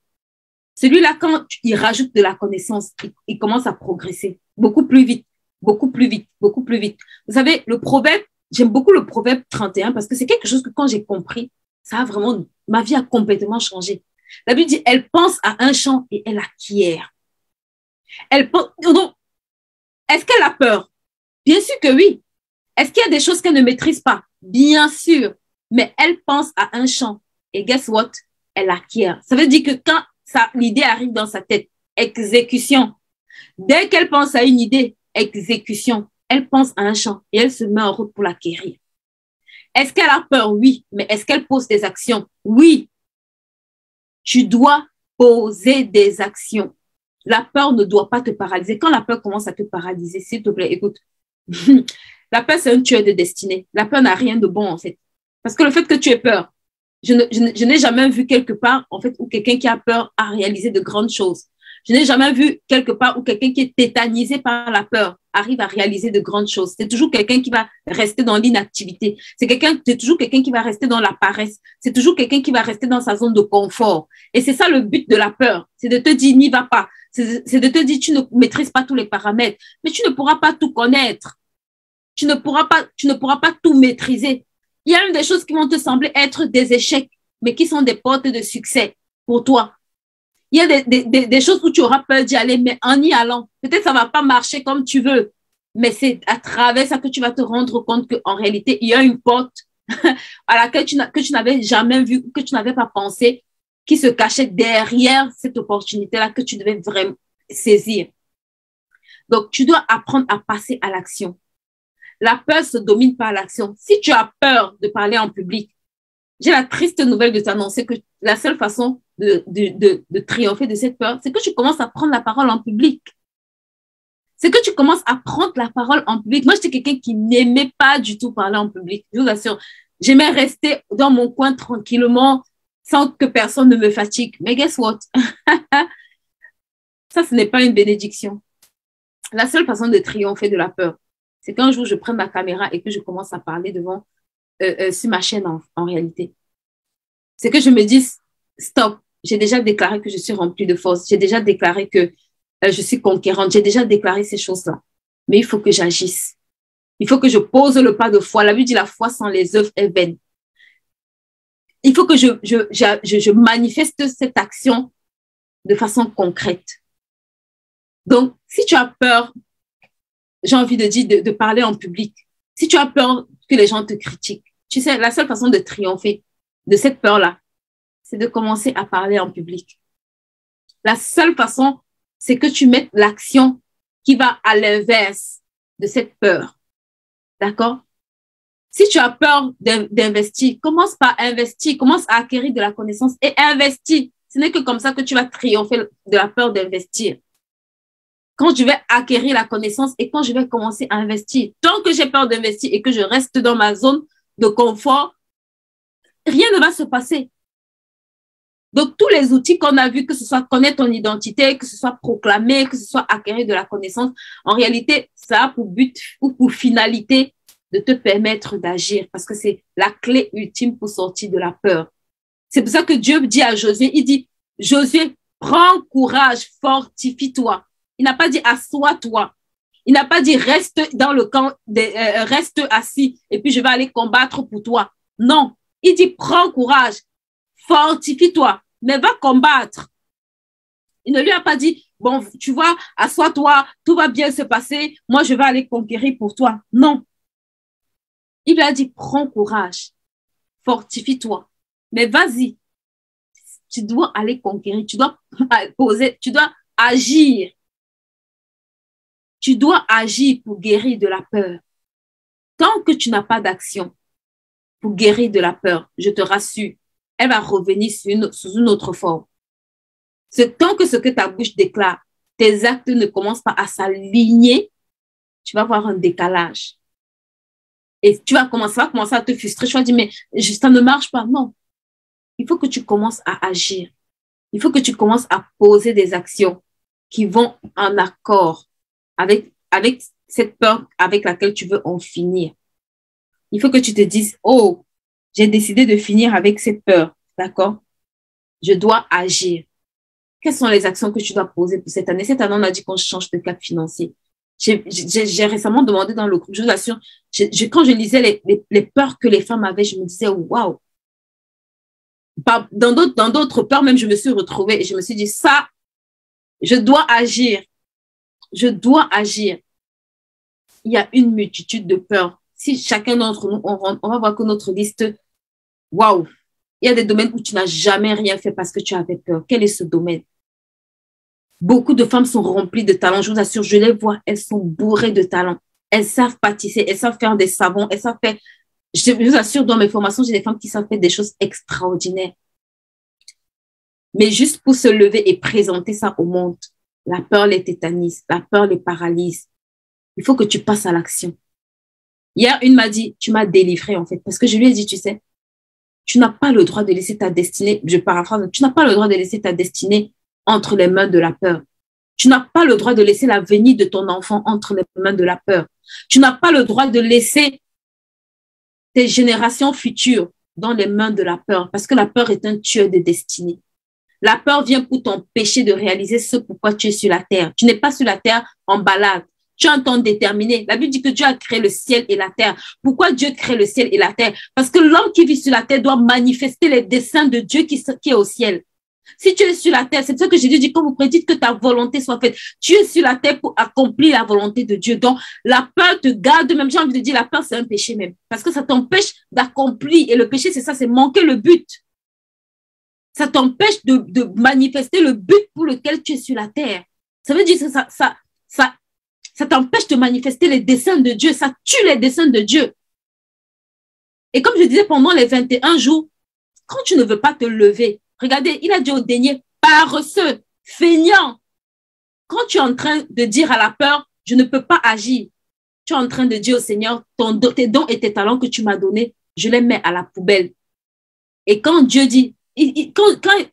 celui-là, quand il rajoute de la connaissance, il commence à progresser beaucoup plus vite, beaucoup plus vite, beaucoup plus vite. Vous savez, le proverbe, j'aime beaucoup le proverbe 31 parce que c'est quelque chose que quand j'ai compris, ça a vraiment, ma vie a complètement changé. La Bible dit, elle pense à un champ et elle acquiert. Elle pense, donc, est-ce qu'elle a peur? Bien sûr que oui. Est-ce qu'il y a des choses qu'elle ne maîtrise pas? Bien sûr. Mais elle pense à un champ et guess what? Elle acquiert. Ça veut dire que quand l'idée arrive dans sa tête, exécution. Dès qu'elle pense à une idée, exécution. Elle pense à un champ et elle se met en route pour l'acquérir. Est-ce qu'elle a peur? Oui. Mais est-ce qu'elle pose des actions? Oui. Tu dois poser des actions. La peur ne doit pas te paralyser. Quand la peur commence à te paralyser, s'il te plaît, écoute. La peur, c'est un tueur de destinée. La peur n'a rien de bon, en fait. Parce que le fait que tu aies peur, je n'ai jamais vu quelque part, en fait, où quelqu'un qui a peur a réalisé de grandes choses. Je n'ai jamais vu quelque part où quelqu'un qui est tétanisé par la peur arrive à réaliser de grandes choses. C'est toujours quelqu'un qui va rester dans l'inactivité. C'est toujours quelqu'un qui va rester dans la paresse. C'est toujours quelqu'un qui va rester dans sa zone de confort. Et c'est ça le but de la peur. C'est de te dire, n'y va pas. C'est de te dire, tu ne maîtrises pas tous les paramètres, mais tu ne pourras pas tout connaître. Tu ne pourras pas tout maîtriser. Il y a même des choses qui vont te sembler être des échecs, mais qui sont des portes de succès pour toi. Il y a des choses où tu auras peur d'y aller, mais en y allant, peut-être ça va pas marcher comme tu veux, mais c'est à travers ça que tu vas te rendre compte qu'en réalité, il y a une porte à laquelle que tu n'avais jamais vue, que tu n'avais pas pensé, qui se cachait derrière cette opportunité-là que tu devais vraiment saisir. Donc, tu dois apprendre à passer à l'action. La peur se domine par l'action. Si tu as peur de parler en public, j'ai la triste nouvelle de t'annoncer que la seule façon de triompher de cette peur, c'est que tu commences à prendre la parole en public. c'est que tu commences à prendre la parole en public. Moi, j'étais quelqu'un qui n'aimait pas du tout parler en public. Je vous assure, j'aimais rester dans mon coin tranquillement sans que personne ne me fatigue. Mais guess what? Ça, ce n'est pas une bénédiction. La seule façon de triompher de la peur, c'est qu'un jour, je prenne ma caméra et que je commence à parler devant, sur ma chaîne en réalité. C'est que je me dise, stop, j'ai déjà déclaré que je suis remplie de force. J'ai déjà déclaré que je suis conquérante. J'ai déjà déclaré ces choses-là. Mais il faut que j'agisse. Il faut que je pose le pas de foi. La Bible dit la foi sans les œuvres est vaine. Il faut que je manifeste cette action de façon concrète. Donc, si tu as peur, j'ai envie de dire de parler en public, si tu as peur que les gens te critiquent, tu sais, la seule façon de triompher de cette peur-là, c'est de commencer à parler en public. La seule façon, c'est que tu mettes l'action qui va à l'inverse de cette peur. D'accord? Si tu as peur d'investir, commence par investir, commence à acquérir de la connaissance et investis. Ce n'est que comme ça que tu vas triompher de la peur d'investir. Quand je vais acquérir la connaissance et quand je vais commencer à investir, tant que j'ai peur d'investir et que je reste dans ma zone de confort, rien ne va se passer. Donc, tous les outils qu'on a vus, que ce soit connaître ton identité, que ce soit proclamer, que ce soit acquérir de la connaissance, en réalité, ça a pour but ou pour finalité de te permettre d'agir parce que c'est la clé ultime pour sortir de la peur. C'est pour ça que Dieu dit à Josué, il dit, Josué, prends courage, fortifie-toi. Il n'a pas dit assois-toi. Il n'a pas dit reste dans le camp, reste assis et puis je vais aller combattre pour toi. Non, il dit prends courage, fortifie-toi, mais va combattre. Il ne lui a pas dit, bon, tu vois, assois-toi, tout va bien se passer, moi je vais aller conquérir pour toi. Non. Il lui a dit, prends courage, fortifie-toi, mais vas-y. Tu dois aller conquérir, tu dois poser, tu dois agir. Tu dois agir pour guérir de la peur. Tant que tu n'as pas d'action pour guérir de la peur, je te rassure, elle va revenir sous une autre forme. Tant que ce que ta bouche déclare, tes actes ne commencent pas à s'aligner, tu vas avoir un décalage. Et tu vas commencer à te frustrer. Tu vas dire, mais ça ne marche pas. Non. Il faut que tu commences à agir. Il faut que tu commences à poser des actions qui vont en accord avec cette peur avec laquelle tu veux en finir. Il faut que tu te dises, oh, j'ai décidé de finir avec cette peur. D'accord? Je dois agir. Quelles sont les actions que tu dois poser pour cette année? Cette année, on a dit qu'on change de cap financier. J'ai récemment demandé dans le groupe, je vous assure, quand je lisais les peurs que les femmes avaient, je me disais, waouh. Dans d'autres peurs, même, je me suis retrouvée et je me suis dit, ça, je dois agir. Je dois agir. Il y a une multitude de peurs. Si chacun d'entre nous, on va voir que notre liste, waouh, il y a des domaines où tu n'as jamais rien fait parce que tu avais peur. Quel est ce domaine? Beaucoup de femmes sont remplies de talents. Je vous assure, je les vois, elles sont bourrées de talents. Elles savent pâtisser, elles savent faire des savons, elles savent faire... Je vous assure, dans mes formations, j'ai des femmes qui savent faire des choses extraordinaires. Mais juste pour se lever et présenter ça au monde, la peur les tétanise, la peur les paralyse. Il faut que tu passes à l'action. Hier, une m'a dit, tu m'as délivré en fait, parce que je lui ai dit, tu sais, tu n'as pas le droit de laisser ta destinée, je paraphrase, tu n'as pas le droit de laisser ta destinée entre les mains de la peur. Tu n'as pas le droit de laisser l'avenir de ton enfant entre les mains de la peur. Tu n'as pas le droit de laisser tes générations futures dans les mains de la peur, parce que la peur est un tueur de destinée. La peur vient pour t'empêcher de réaliser ce pourquoi tu es sur la terre. Tu n'es pas sur la terre en balade. Tu as un temps déterminé. La Bible dit que Dieu a créé le ciel et la terre. Pourquoi Dieu crée le ciel et la terre? Parce que l'homme qui vit sur la terre doit manifester les desseins de Dieu qui est au ciel. Si tu es sur la terre, c'est ça que Jésus dit, quand vous prédisez que ta volonté soit faite, tu es sur la terre pour accomplir la volonté de Dieu. Donc, la peur te garde, même j'ai envie de dire, la peur, c'est un péché même. Parce que ça t'empêche d'accomplir. Et le péché, c'est ça, c'est manquer le but. Ça t'empêche de manifester le but pour lequel tu es sur la terre. Ça veut dire que ça t'empêche de manifester les desseins de Dieu. Ça tue les desseins de Dieu. Et comme je disais, pendant les 21 jours, quand tu ne veux pas te lever, regardez, il a dit au dernier, paresseux, feignant. Quand tu es en train de dire à la peur, je ne peux pas agir. Tu es en train de dire au Seigneur, tes dons et tes talents que tu m'as donnés, je les mets à la poubelle. Et quand Dieu dit, quand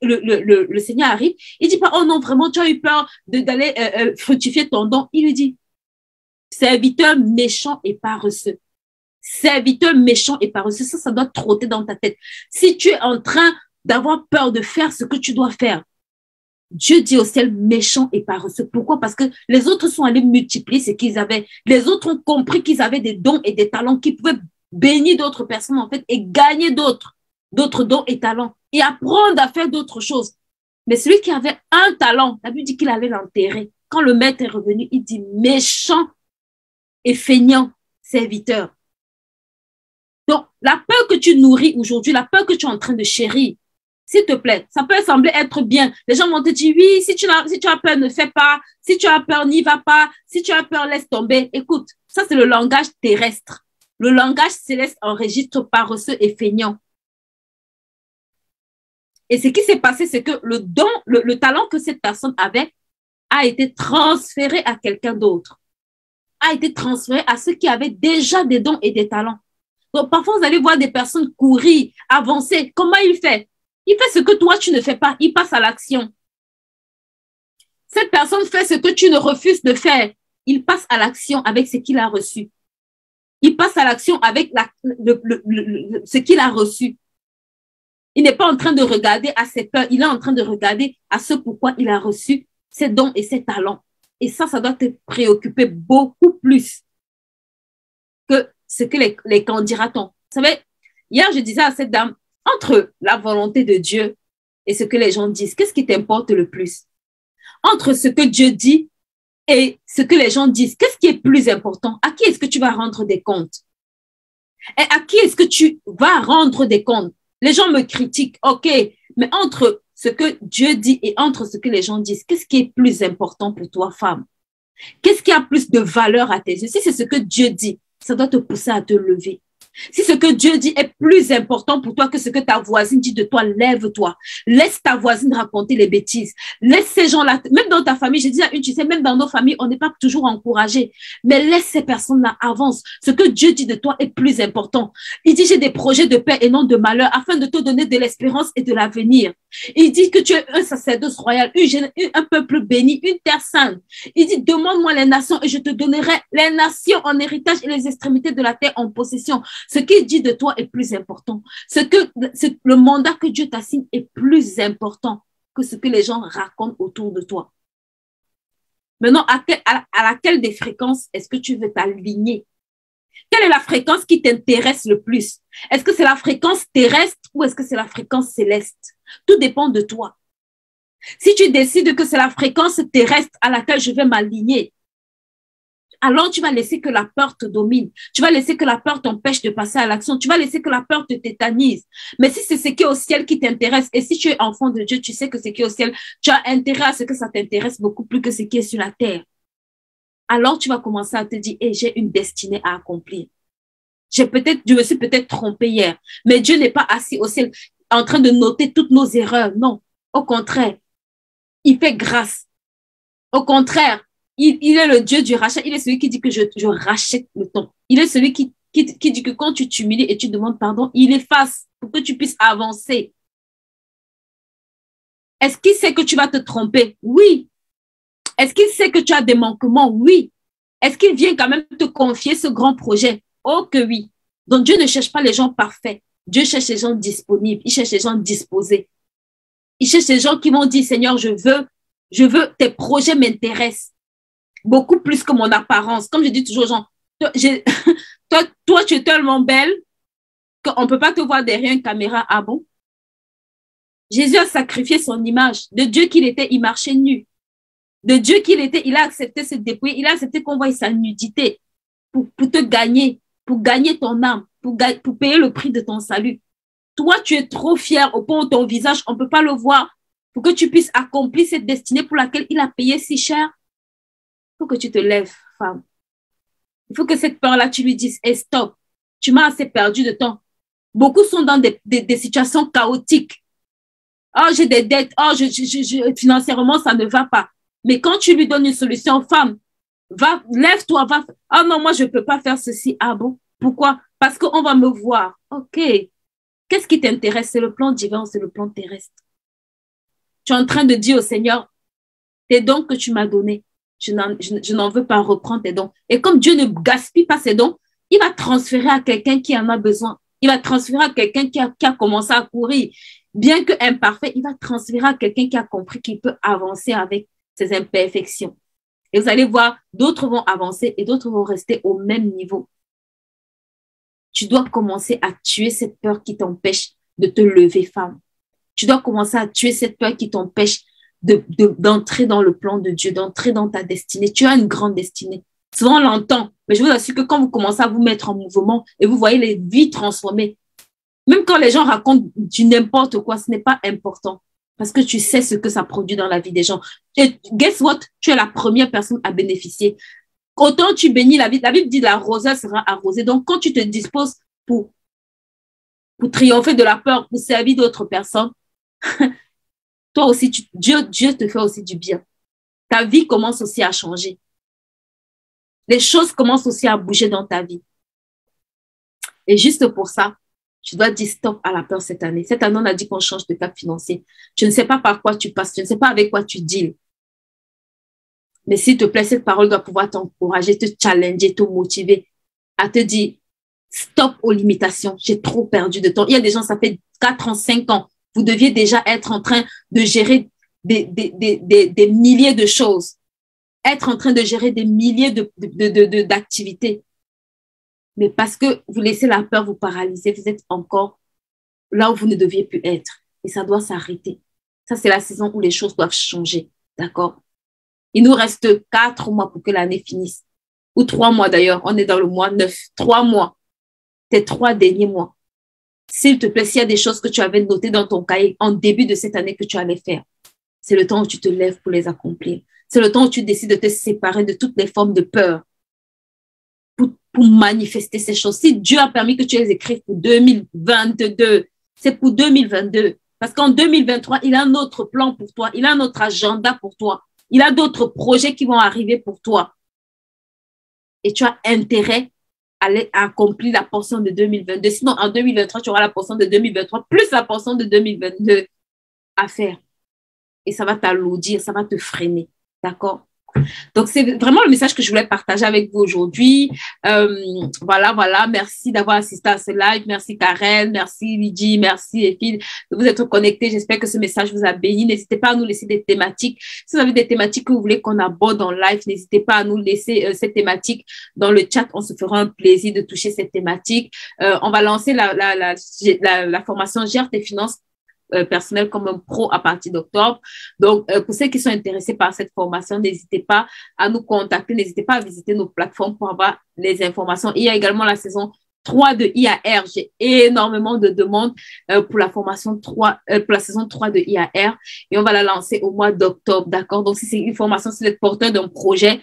le Seigneur arrive, il dit pas, oh non, vraiment, tu as eu peur d'aller fructifier ton don. Il lui dit, serviteur méchant et paresseux. Serviteur méchant et paresseux, ça doit trotter dans ta tête. Si tu es en train d'avoir peur de faire ce que tu dois faire, Dieu dit au ciel méchant et paresseux. Pourquoi? Parce que les autres sont allés multiplier ce qu'ils avaient. Les autres ont compris qu'ils avaient des dons et des talents qui pouvaient bénir d'autres personnes, en fait, et gagner d'autres dons et talents et apprendre à faire d'autres choses. Mais celui qui avait un talent, la Bible dit qu'il allait l'enterrer. Quand le maître est revenu, il dit méchant et feignant serviteur. Donc, la peur que tu nourris aujourd'hui, la peur que tu es en train de chérir, s'il te plaît, ça peut sembler être bien. Les gens vont te dire, oui, si tu as peur, ne fais pas. Si tu as peur, n'y va pas. Si tu as peur, laisse tomber. Écoute, ça, c'est le langage terrestre. Le langage céleste enregistre paresseux et feignant. Et ce qui s'est passé, c'est que le don, le talent que cette personne avait a été transféré à quelqu'un d'autre. A été transféré à ceux qui avaient déjà des dons et des talents. Donc, parfois, vous allez voir des personnes courir, avancer. Comment il fait? Il fait ce que toi, tu ne fais pas. Il passe à l'action. Cette personne fait ce que tu ne refuses de faire. Il passe à l'action avec ce qu'il a reçu. Il passe à l'action avec ce qu'il a reçu. Il n'est pas en train de regarder à ses peurs. Il est en train de regarder à ce pourquoi il a reçu ses dons et ses talents. Et ça doit te préoccuper beaucoup plus que ce que les candidatons. Vous savez, hier, je disais à cette dame, entre la volonté de Dieu et ce que les gens disent, qu'est-ce qui t'importe le plus? Entre ce que Dieu dit et ce que les gens disent, qu'est-ce qui est plus important? À qui est-ce que tu vas rendre des comptes? Et à qui est-ce que tu vas rendre des comptes? Les gens me critiquent, ok, mais entre ce que Dieu dit et entre ce que les gens disent, qu'est-ce qui est plus important pour toi, femme? Qu'est-ce qui a plus de valeur à tes yeux? Si c'est ce que Dieu dit, ça doit te pousser à te lever. Si ce que Dieu dit est plus important pour toi que ce que ta voisine dit de toi, lève-toi. Laisse ta voisine raconter les bêtises. Laisse ces gens-là, même dans ta famille, je dis à une, tu sais, même dans nos familles, on n'est pas toujours encouragé. Mais laisse ces personnes-là avancer. Ce que Dieu dit de toi est plus important. Il dit, j'ai des projets de paix et non de malheur afin de te donner de l'espérance et de l'avenir. Il dit que tu es un sacerdoce royal, un peuple béni, une terre sainte. Il dit, demande-moi les nations et je te donnerai les nations en héritage et les extrémités de la terre en possession. Ce qu'il dit de toi est plus important. Le mandat que Dieu t'assigne est plus important que ce que les gens racontent autour de toi. Maintenant, à laquelle des fréquences est-ce que tu veux t'aligner? Quelle est la fréquence qui t'intéresse le plus? Est-ce que c'est la fréquence terrestre ou est-ce que c'est la fréquence céleste? Tout dépend de toi. Si tu décides que c'est la fréquence terrestre à laquelle je vais m'aligner, alors tu vas laisser que la peur te domine. Tu vas laisser que la peur t'empêche de passer à l'action. Tu vas laisser que la peur te tétanise. Mais si c'est ce qui est au ciel qui t'intéresse, et si tu es enfant de Dieu, tu sais que ce qui est au ciel, tu as intérêt à ce que ça t'intéresse beaucoup plus que ce qui est sur la terre. Alors tu vas commencer à te dire, hey, j'ai une destinée à accomplir. Je me suis peut-être trompée hier, mais Dieu n'est pas assis au ciel en train de noter toutes nos erreurs. Non, au contraire, il fait grâce. Au contraire, il est le Dieu du rachat. Il est celui qui dit que je rachète le temps. Il est celui qui dit que quand tu t'humilies et tu demandes pardon, il efface pour que tu puisses avancer. Est-ce qu'il sait que tu vas te tromper? Oui. Est-ce qu'il sait que tu as des manquements? Oui. Est-ce qu'il vient quand même te confier ce grand projet? Oh que oui. Donc Dieu ne cherche pas les gens parfaits. Dieu cherche les gens disponibles. Il cherche les gens disposés. Il cherche les gens qui vont dire, Seigneur, je veux, tes projets m'intéressent. Beaucoup plus que mon apparence. Comme je dis toujours aux gens, toi, tu es tellement belle qu'on ne peut pas te voir derrière une caméra. Ah bon? Jésus a sacrifié son image. De Dieu qu'il était, il marchait nu. De Dieu qu'il était, il a accepté se dépouiller. Il a accepté qu'on voie sa nudité pour te gagner, pour gagner ton âme, pour payer le prix de ton salut. Toi, tu es trop fier au point où ton visage, on ne peut pas le voir pour que tu puisses accomplir cette destinée pour laquelle il a payé si cher. Il faut que tu te lèves, femme. Il faut que cette peur-là, tu lui dises, hey, stop, tu m'as assez perdu de temps. Beaucoup sont dans des situations chaotiques. Oh, j'ai des dettes. Oh, financièrement, ça ne va pas. Mais quand tu lui donnes une solution, femme, Va, lève-toi, va. Ah non, moi, je ne peux pas faire ceci. Ah bon? Pourquoi? Parce qu'on va me voir. OK. Qu'est-ce qui t'intéresse? C'est le plan divin ou c'est le plan terrestre? Tu es en train de dire au Seigneur, tes dons que tu m'as donnés, je n'en veux pas reprendre tes dons. Et comme Dieu ne gaspille pas ses dons, il va transférer à quelqu'un qui en a besoin. Il va transférer à quelqu'un qui a commencé à courir. Bien que imparfait, il va transférer à quelqu'un qui a compris qu'il peut avancer avec ses imperfections. Et vous allez voir, d'autres vont avancer et d'autres vont rester au même niveau. Tu dois commencer à tuer cette peur qui t'empêche de te lever, femme. Tu dois commencer à tuer cette peur qui t'empêche d'entrer dans le plan de Dieu, d'entrer dans ta destinée. Tu as une grande destinée. Souvent, on l'entend, mais je vous assure que quand vous commencez à vous mettre en mouvement et vous voyez les vies transformées, même quand les gens racontent du n'importe quoi, ce n'est pas important parce que tu sais ce que ça produit dans la vie des gens. Et guess what? Tu es la première personne à bénéficier. Autant tu bénis la Bible dit l'arroseur sera arrosé. Donc, quand tu te disposes pour triompher de la peur, pour servir d'autres personnes, toi aussi, Dieu te fait aussi du bien. Ta vie commence aussi à changer. Les choses commencent aussi à bouger dans ta vie. Et juste pour ça, tu dois dire stop à la peur cette année. Cette année, on a dit qu'on change de cap financier. Tu ne sais pas par quoi tu passes, tu ne sais pas avec quoi tu deals. Mais s'il te plaît, cette parole doit pouvoir t'encourager, te challenger, te motiver à te dire stop aux limitations. J'ai trop perdu de temps. Il y a des gens, ça fait 4 ans, 5 ans. Vous deviez déjà être en train de gérer des milliers de choses. Être en train de gérer des milliers d'activités. Mais parce que vous laissez la peur vous paralyser, vous êtes encore là où vous ne deviez plus être. Et ça doit s'arrêter. Ça, c'est la saison où les choses doivent changer. D'accord? Il nous reste 4 mois pour que l'année finisse. Ou 3 mois d'ailleurs. On est dans le mois 9. 3 mois. Tes 3 derniers mois. S'il te plaît, s'il y a des choses que tu avais notées dans ton cahier en début de cette année que tu allais faire, c'est le temps où tu te lèves pour les accomplir. C'est le temps où tu décides de te séparer de toutes les formes de peur pour manifester ces choses. Si Dieu a permis que tu les écrives pour 2022, c'est pour 2022. Parce qu'en 2023, il a un autre plan pour toi. Il a un autre agenda pour toi. Il a d'autres projets qui vont arriver pour toi. Et tu as intérêt à accomplir la portion de 2022. Sinon, en 2023, tu auras la portion de 2023 plus la portion de 2022 à faire. Et ça va t'alourdir, ça va te freiner. D'accord? Donc, c'est vraiment le message que je voulais partager avec vous aujourd'hui. Voilà. Merci d'avoir assisté à ce live. Merci Karen, merci Lydie, merci Ephine de vous être connectés. J'espère que ce message vous a béni. N'hésitez pas à nous laisser des thématiques. Si vous avez des thématiques que vous voulez qu'on aborde en live, n'hésitez pas à nous laisser cette thématique dans le chat. On se fera un plaisir de toucher cette thématique. On va lancer la formation Gère tes finances personnel comme un pro à partir d'octobre. Donc, pour ceux qui sont intéressés par cette formation, n'hésitez pas à nous contacter, n'hésitez pas à visiter nos plateformes pour avoir les informations. Il y a également la saison 3 de IAR. J'ai énormément de demandes pour la formation 3, pour la saison 3 de IAR et on va la lancer au mois d'octobre, d'accord? Donc, si c'est une formation, si vous êtes porteur d'un projet,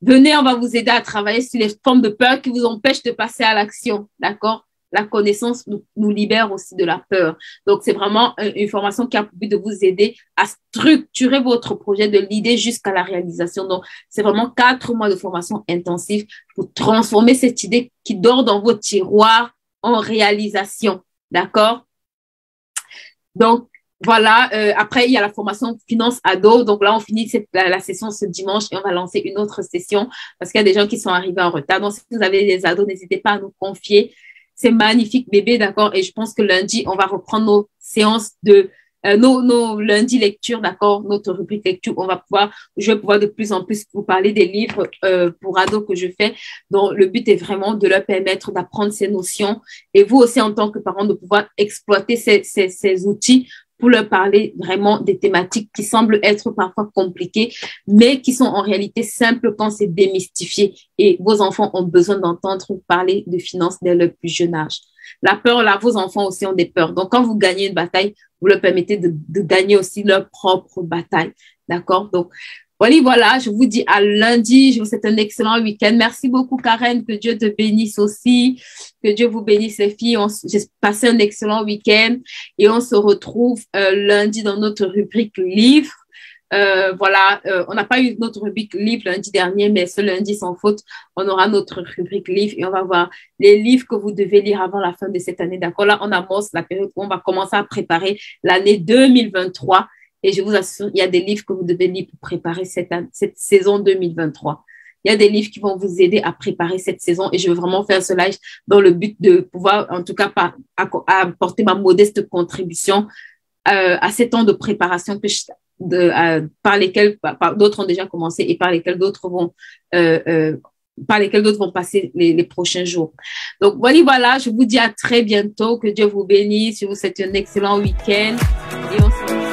venez, on va vous aider à travailler sur les formes de peur qui vous empêchent de passer à l'action, d'accord? La connaissance nous libère aussi de la peur. Donc, c'est vraiment une formation qui a pour but de vous aider à structurer votre projet de l'idée jusqu'à la réalisation. Donc, c'est vraiment 4 mois de formation intensive pour transformer cette idée qui dort dans vos tiroirs en réalisation. D'accord? Donc, voilà. Après, il y a la formation finance ado. Donc là, on finit la session ce dimanche et on va lancer une autre session parce qu'il y a des gens qui sont arrivés en retard. Donc, si vous avez des ados, n'hésitez pas à nous confier. C'est magnifique, bébé, d'accord? Et je pense que lundi, on va reprendre nos séances nos lundis lecture, d'accord? Notre rubrique lecture, je vais pouvoir de plus en plus vous parler des livres pour ados que je fais. Donc, le but est vraiment de leur permettre d'apprendre ces notions et vous aussi, en tant que parents, de pouvoir exploiter ces outils pour leur parler vraiment des thématiques qui semblent être parfois compliquées, mais qui sont en réalité simples quand c'est démystifié. Et vos enfants ont besoin d'entendre parler de finances dès leur plus jeune âge. La peur, là, vos enfants aussi ont des peurs. Donc, quand vous gagnez une bataille, vous leur permettez de gagner aussi leur propre bataille. D'accord? Donc, voilà, je vous dis à lundi. Je vous souhaite un excellent week-end. Merci beaucoup, Karen. Que Dieu te bénisse aussi. Que Dieu vous bénisse, les filles. J'ai passé un excellent week-end et on se retrouve lundi dans notre rubrique livre. Voilà, on n'a pas eu notre rubrique livre lundi dernier, mais ce lundi sans faute, on aura notre rubrique livre et on va voir les livres que vous devez lire avant la fin de cette année. D'accord? Là, on amorce la période où on va commencer à préparer l'année 2023. Et je vous assure, il y a des livres que vous devez lire pour préparer cette saison 2023. Il y a des livres qui vont vous aider à préparer cette saison et je veux vraiment faire cela dans le but de pouvoir, en tout cas, apporter ma modeste contribution à ces temps de préparation par lesquels d'autres ont déjà commencé et par lesquels d'autres vont passer les prochains jours. Donc voilà, je vous dis à très bientôt, que Dieu vous bénisse, je vous souhaite un excellent week-end et on se retrouve